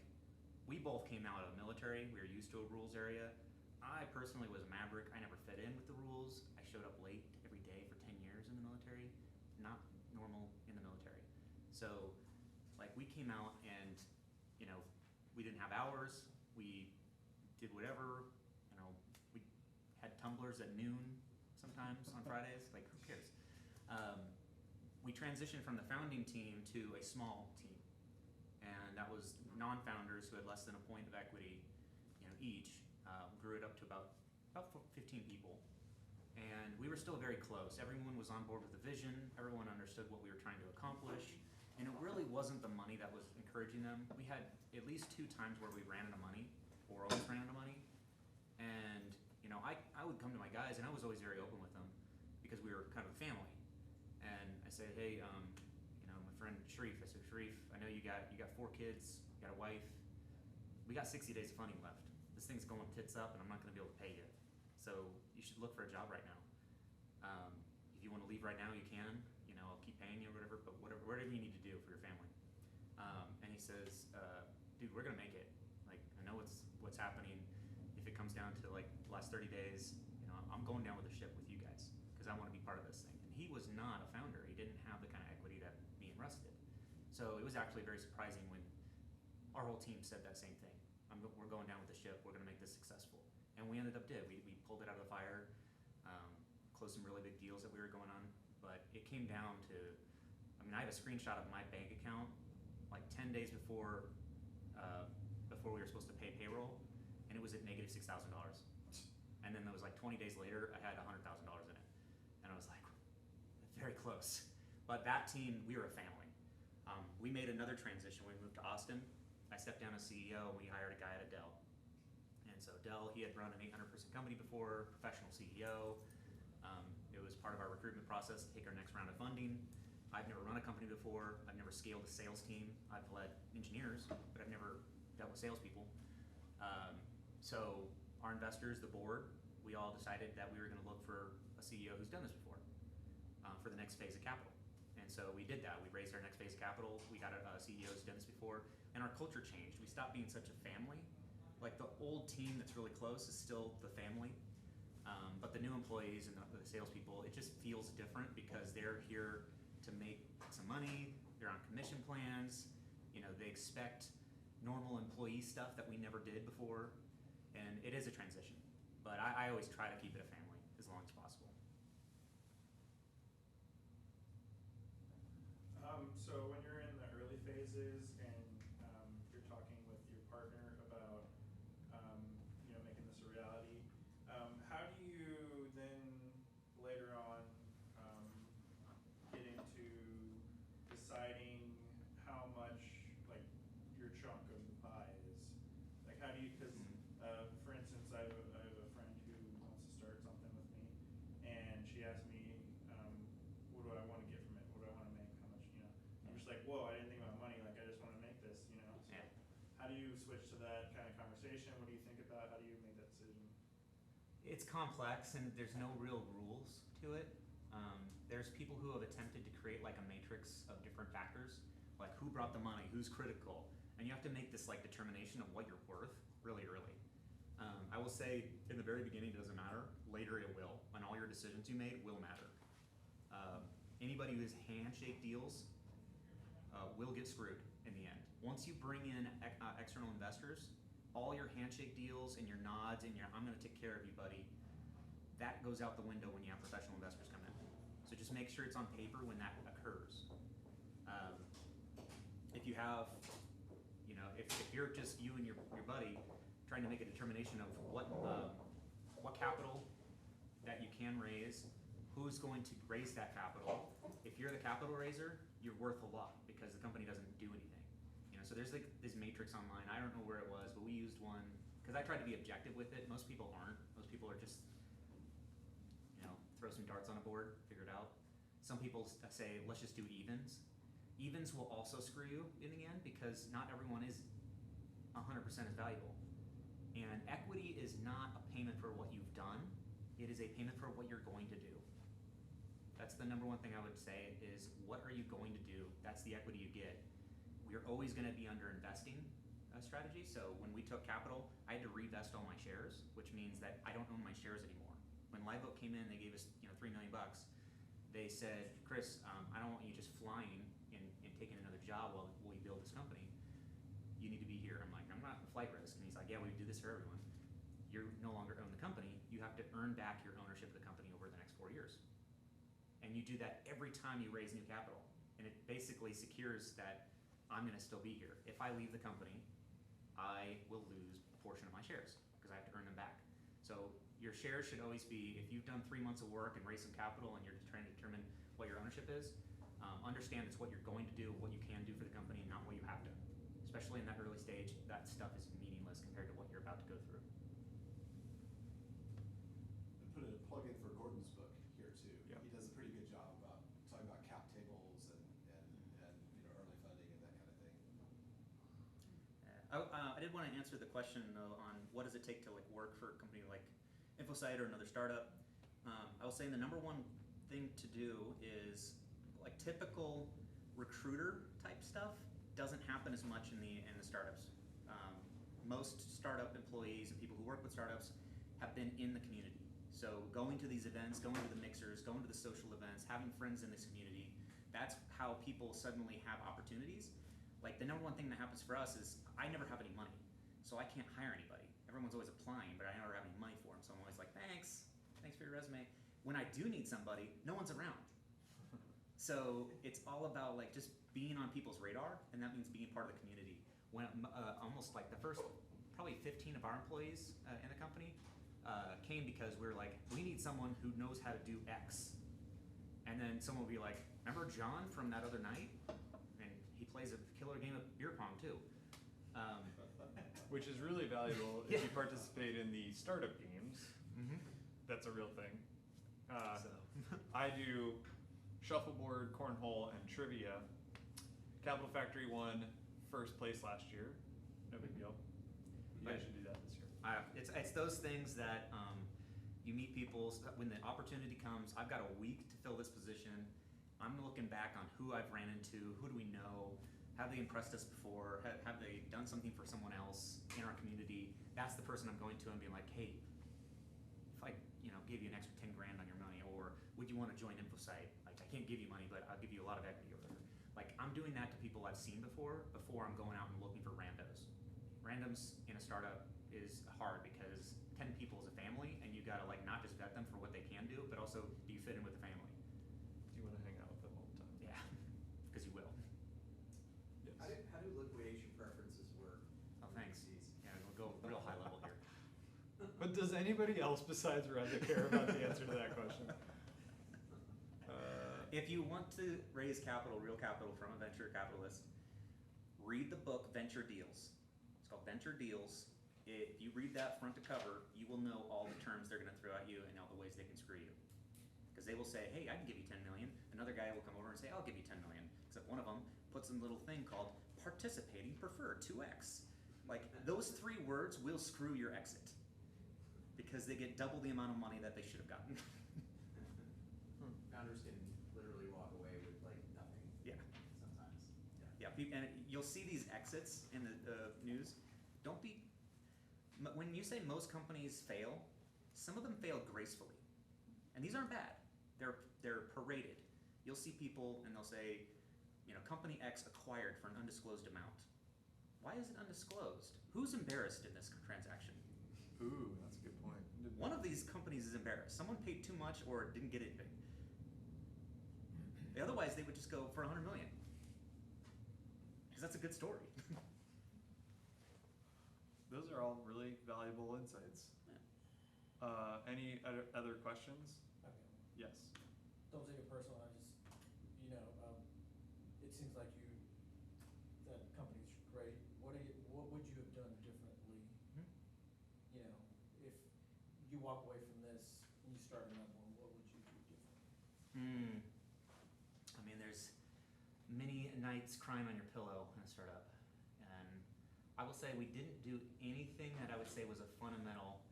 we both came out of the military. We were used to a rules area. I personally was a maverick. I never fit in with the rules. I showed up late every day for 10 years in the military. Not normal in the military. So like, we came out and we didn't have hours. We did whatever. We had tumblers at noon sometimes on Fridays. Like, who cares? We transitioned from the founding team to a small team, and that was non-founders who had less than a point of equity, each. Grew it up to about 15 people, and we were still very close. Everyone was on board with the vision. Everyone understood what we were trying to accomplish, and it really wasn't the money that was encouraging them. We had at least 2 times where we ran out of money, or almost ran out of money, and I would come to my guys, and I was always very open with them because we were kind of a family. And I said, hey, my friend Sharif, I said, Sharif, I know you got 4 kids, you got a wife. We got 60 days of funding left. This thing's going tits up, and I'm not going to be able to pay you. So you should look for a job right now. If you want to leave right now, you can. I'll keep paying you or whatever, but whatever you need to do for your family. And he says, dude, we're going to make it. Like, I know what's happening. If it comes down to like the last 30 days, I'm going down with the ship with you guys because I want to be part of this thing. And he was not a founder. He didn't have the kind of equity that me and Russ did. So it was actually very surprising when our whole team said that same thing. We're going down with the ship. We're going to make this successful. And we ended up we pulled it out of the fire, closed some really big deals that we were going on. But it came down to, I have a screenshot of my bank account like 10 days before we were supposed to pay payroll, and it was at negative $6,000. And then there was like 20 days later, I had $100,000 in it. And I was like, very close. But that team, we were a family. We made another transition when we moved to Austin. I stepped down as CEO, and we hired a guy at Dell. And so Dell, he had run an 800-person company before, professional CEO. It was part of our recruitment process to take our next round of funding. I've never run a company before. I've never scaled a sales team. I've led engineers, but I've never dealt with salespeople. So our investors, the board, we all decided that we were going to look for a CEO who's done this before for the next phase of capital. And so we did that. We raised our next phase of capital. We got a CEO who's done this before, and our culture changed. We stopped being such a family. Like, the old team that's really close is still the family, but the new employees and the salespeople, it just feels different because they're here to make some money. They're on commission plans. They expect normal employee stuff that we never did before, and it is a transition. But I always try to keep it a family as long as possible. So when you're in the early phases and you're talking with your partner about making this a reality, how do you then later on get into deciding how much like your chunk of the pie is? Like, how do you? Because for instance, I have a she asked me, what do I want to get from it? What do I want to make? How much, you know? I'm just like, whoa, I didn't think about money. Like, I just want to make this, you know? So Yeah. how do you switch to that kind of conversation? What do you think about? How do you make that decision? It's complex and there's no real rules to it. There's people who have attempted to create like a matrix of different factors, like who brought the money, who's critical, and you have to make this like determination of what you're worth really early. I will say in the very beginning it doesn't matter, later it will, and all your decisions you made will matter. Anybody who has handshake deals will get screwed in the end. Once you bring in external investors, all your handshake deals and your nods and your I'm gonna take care of you buddy, that goes out the window when you have professional investors come in. So just make sure it's on paper when that occurs. If you have, you know, if you're just you and your buddy trying to make a determination of what capital that you can raise, who's going to raise that capital. If you're the capital raiser, you're worth a lot because the company doesn't do anything. You know, so there's like this matrix online. I don't know where it was, but we used one because I tried to be objective with it. Most people aren't. Most people are just, you know, throw some darts on a board, figure it out. Some people say, let's just do evens. Evens will also screw you in the end because not everyone is 100% as valuable. And equity is not a payment for what you've done. It is a payment for what you're going to do. That's the number one thing I would say is what are you going to do? That's the equity you get. We're always going to be under investing strategy. So when we took capital, I had to revest all my shares, which means that I don't own my shares anymore. When Live Oak came in, they gave us $3 million. They said, Chris, I don't want you just flying and taking another job while we build this company. You need to be here. I'm like, I'm not a flight risk. And he's like, yeah, we do this for everyone. You no longer own the company. You have to earn back your ownership of the company over the next 4 years. And you do that every time you raise new capital. And it basically secures that I'm gonna still be here. If I leave the company, I will lose a portion of my shares because I have to earn them back. So your shares should always be, if you've done 3 months of work and raised some capital and you're trying to determine what your ownership is, understand it's what you're going to do, what you can do for the company, and not what you have to. Especially in that early stage, that stuff is meaningless compared to what you're about to go through. And put a plug in for Gordon's book here too. Yep. He does a pretty good job about talking about cap tables and early funding and that kind of thing. I did want to answer the question though on what does it take to like work for a company like InfoSight or another startup. I was saying the number one thing to do is like typical recruiter type stuff doesn't happen as much in the startups. Most startup employees and people who work with startups have been in the community. So going to these events, going to the mixers, going to the social events, having friends in this community, that's how people suddenly have opportunities. Like the number one thing that happens for us is I never have any money, so I can't hire anybody. Everyone's always applying, but I never have any money for them, so I'm always like, thanks for your resume. When I do need somebody, no one's around. So it's all about like just being on people's radar, and that means being part of the community. When almost like the first probably 15 of our employees in the company came because we were like, we need someone who knows how to do X. And then someone will be like, remember John from that other night? And he plays a killer game of beer pong too. Which is really valuable if you participate in the startup games. Mm-hmm. That's a real thing. So. I do shuffleboard, cornhole, and trivia. Capital Factory won first place last year. No big deal. You guys should do that this year. It's those things that you meet people when the opportunity comes. I've got a week to fill this position. I'm looking back on who I've ran into, who do we know, have they impressed us before, have they done something for someone else in our community. That's the person I'm going to and being like, hey, if I gave you an extra 10 grand on your money, or would you want to join InfoSight? Like I can't give you money, but I'll give you a lot of equity or whatever. Like I'm doing that to people I've seen before I'm going out and looking for randos. Randoms in a startup is hard because 10 people is a family, and you gotta like not just vet them for what they can do, but also do you fit in with the family? Do you want to hang out with them all the time? Yeah, because you will. Yes. How do liquidation preferences work? Oh, thanks. Yeah, we'll go real high level here. But does anybody else besides Reza care about the answer to that question? If you want to raise capital, real capital from a venture capitalist, read the book Venture Deals. It's called Venture Deals. If you read that front to cover, you will know all the terms they're going to throw at you and all the ways they can screw you. because they will say, hey, I can give you 10 million. Another guy will come over and say, I'll give you 10 million. Except one of them puts in a little thing called participating preferred 2x. Like, those 3 words will screw your exit because they get double the amount of money that they should have gotten. Founders can literally walk away with like nothing. Yeah. Sometimes. Yeah, and you'll see these exits in the news. Don't be, when you say most companies fail, some of them fail gracefully. And these aren't bad. They're paraded. You'll see people and they'll say, you know, company X acquired for an undisclosed amount. Why is it undisclosed? Who's embarrassed in this transaction? Ooh, that's a good point. One of these companies is embarrassed. Someone paid too much or didn't get anything. Otherwise, they would just go for 100 million. Because that's a good story. Those are all really valuable insights. Yeah. Any other questions? Okay. Yes. Don't take it personal, I just, you know, it seems like that company's great. What would you have done differently? Mhm. You know, if you walk away from this and you start another one, what would you do differently? I mean, there's many nights crying on your pillow in a startup. And I will say we didn't do anything that I would say was a fundamental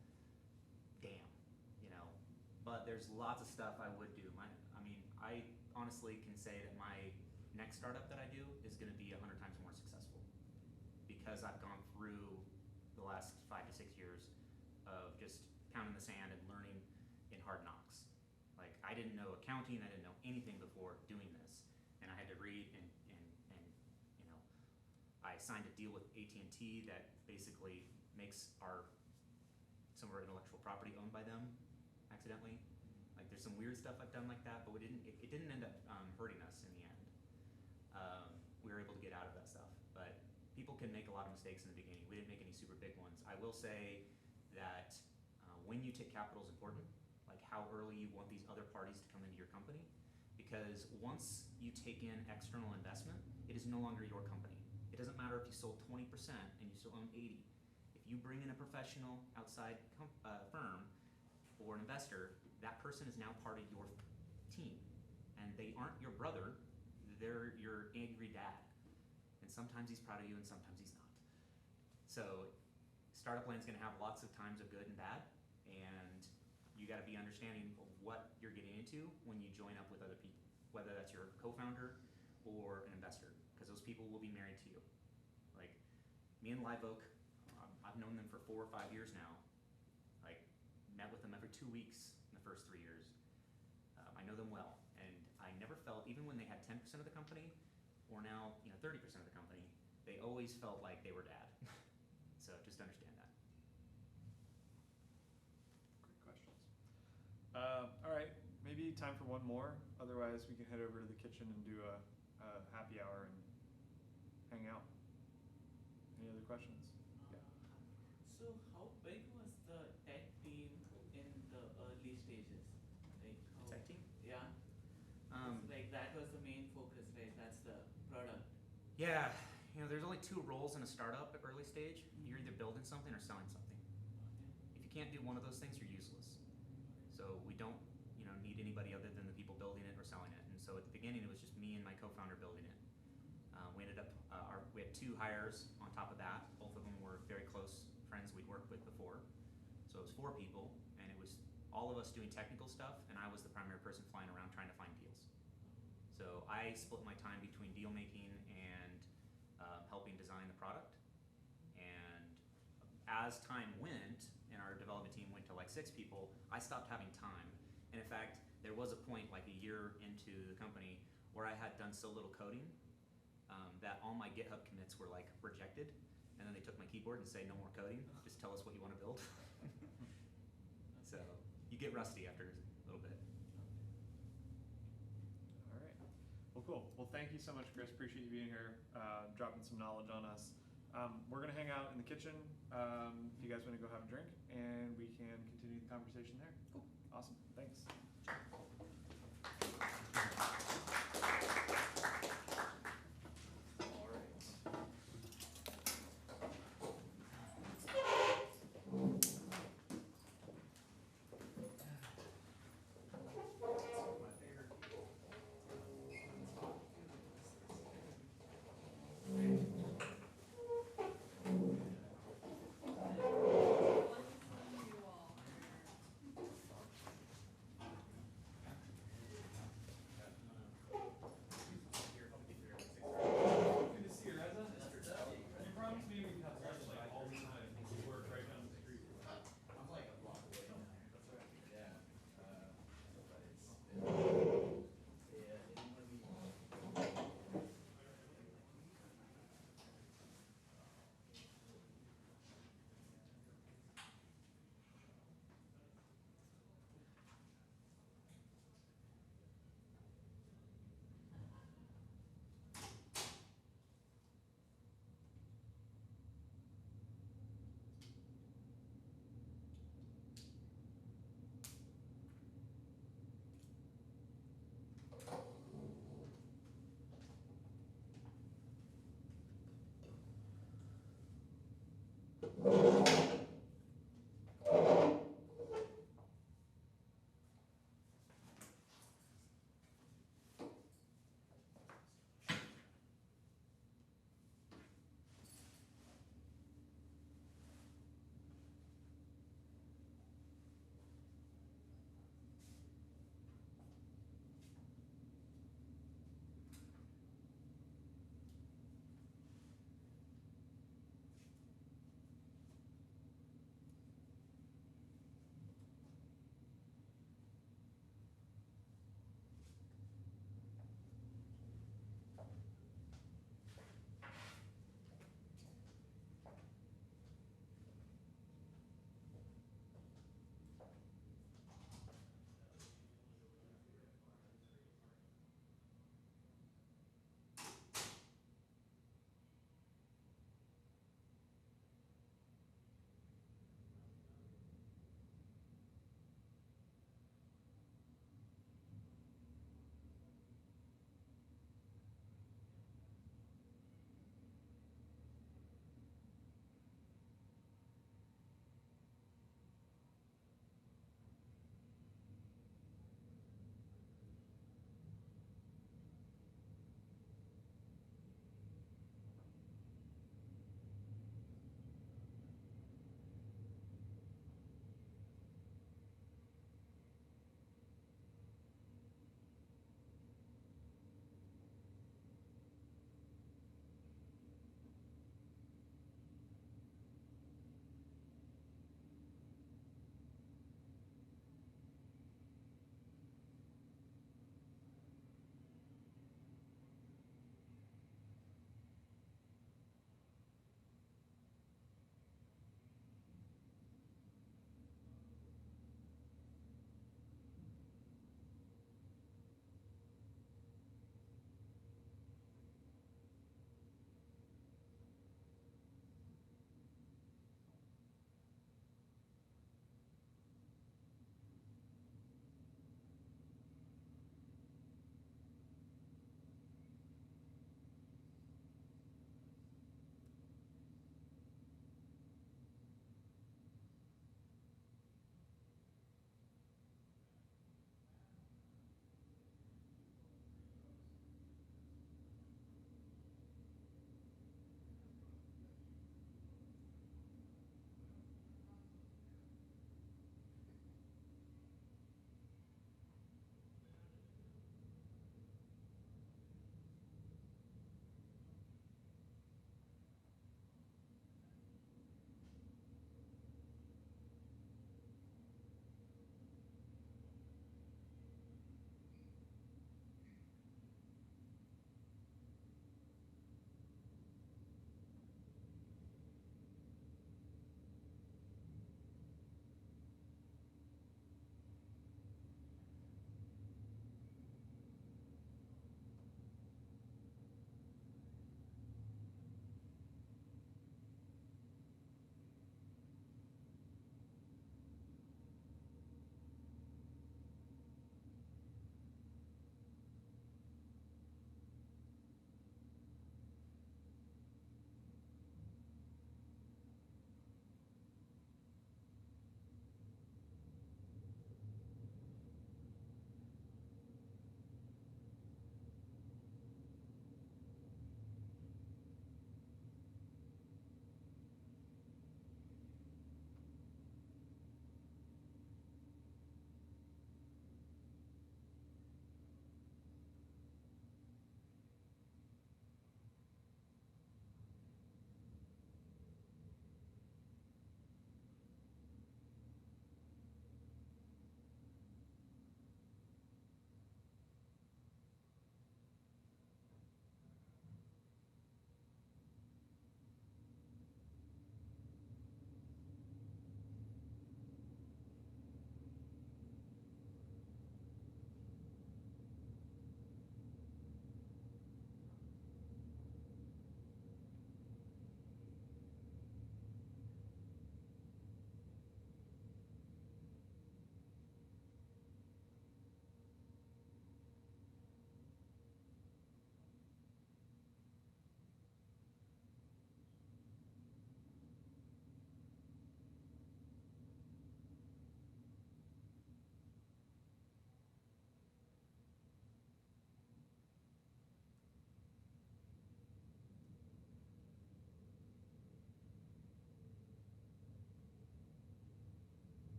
damn, you know. But there's lots of stuff I would do. I honestly can say that my next startup that I do is going to be 100 times more successful because I've gone through the last 5 to 6 years of just pounding the sand and learning in hard knocks. Like, I didn't know accounting, I didn't know anything before doing this, and I had to read and you know, I signed a deal with AT&T that basically makes some of our intellectual property owned by them accidentally. Like, there's some weird stuff I've done like that, but it didn't end up hurting us in the end. We were able to get out of that stuff, but people can make a lot of mistakes in the beginning. We didn't make any super big ones. I will say that when you take capital is important, like how early you want these other parties to come into your company, because once you take in external investment, it is no longer your company. It doesn't matter if you sold 20% and you still own 80. If you bring in a professional outside firm or an investor, that person is now part of your team. And they aren't your brother, they're your angry dad. And sometimes he's proud of you and sometimes he's not. So startup land's gonna have lots of times of good and bad, and you gotta be understanding of what you're getting into when you join up with other people, whether that's your co-founder or an investor, because those people will be married to you. Like, me and Live Oak, I've known them for 4 or 5 years now. Like, met with them every 2 weeks in the first 3 years. I know them well, and I never felt, even when they had 10% of the company, or now 30% of the company, they always felt like they were dad. So just understand that. Great questions. All right, maybe time for one more. Otherwise, we can head over to the kitchen and do a happy hour and hang out. Any other questions? Yeah. So how big was the tech team in the early stages? Like how, Tech team? Yeah. Like that was the main focus, right? That's the product. Yeah, there's only 2 roles in a startup at early stage. You're either building something or selling something. Okay. If you can't do one of those things, you're useless. So we don't, need anybody other than the people building it or selling it. And so at the beginning, it was just me and my co-founder building it. We ended up, we had 2 hires on top of that. Both of them were very close friends we'd worked with before. So it was 4 people, and it was all of us doing technical stuff, and I was the primary person flying around trying to find deals. So I split my time between deal making and helping design the product. And as time went, and our development team went to like 6 people, I stopped having time. And in fact, there was a point like a year into the company where I had done so little coding that all my GitHub commits were like rejected. And then they took my keyboard and say, no more coding, just tell us what you want to build. So you get rusty after a little bit. All right. Well, cool. Well, thank you so much, Chris. Appreciate you being here, dropping some knowledge on us. We're gonna hang out in the kitchen if you guys want to go have a drink, and we can continue the conversation there. Cool. Awesome. Thanks. All right. Thank you.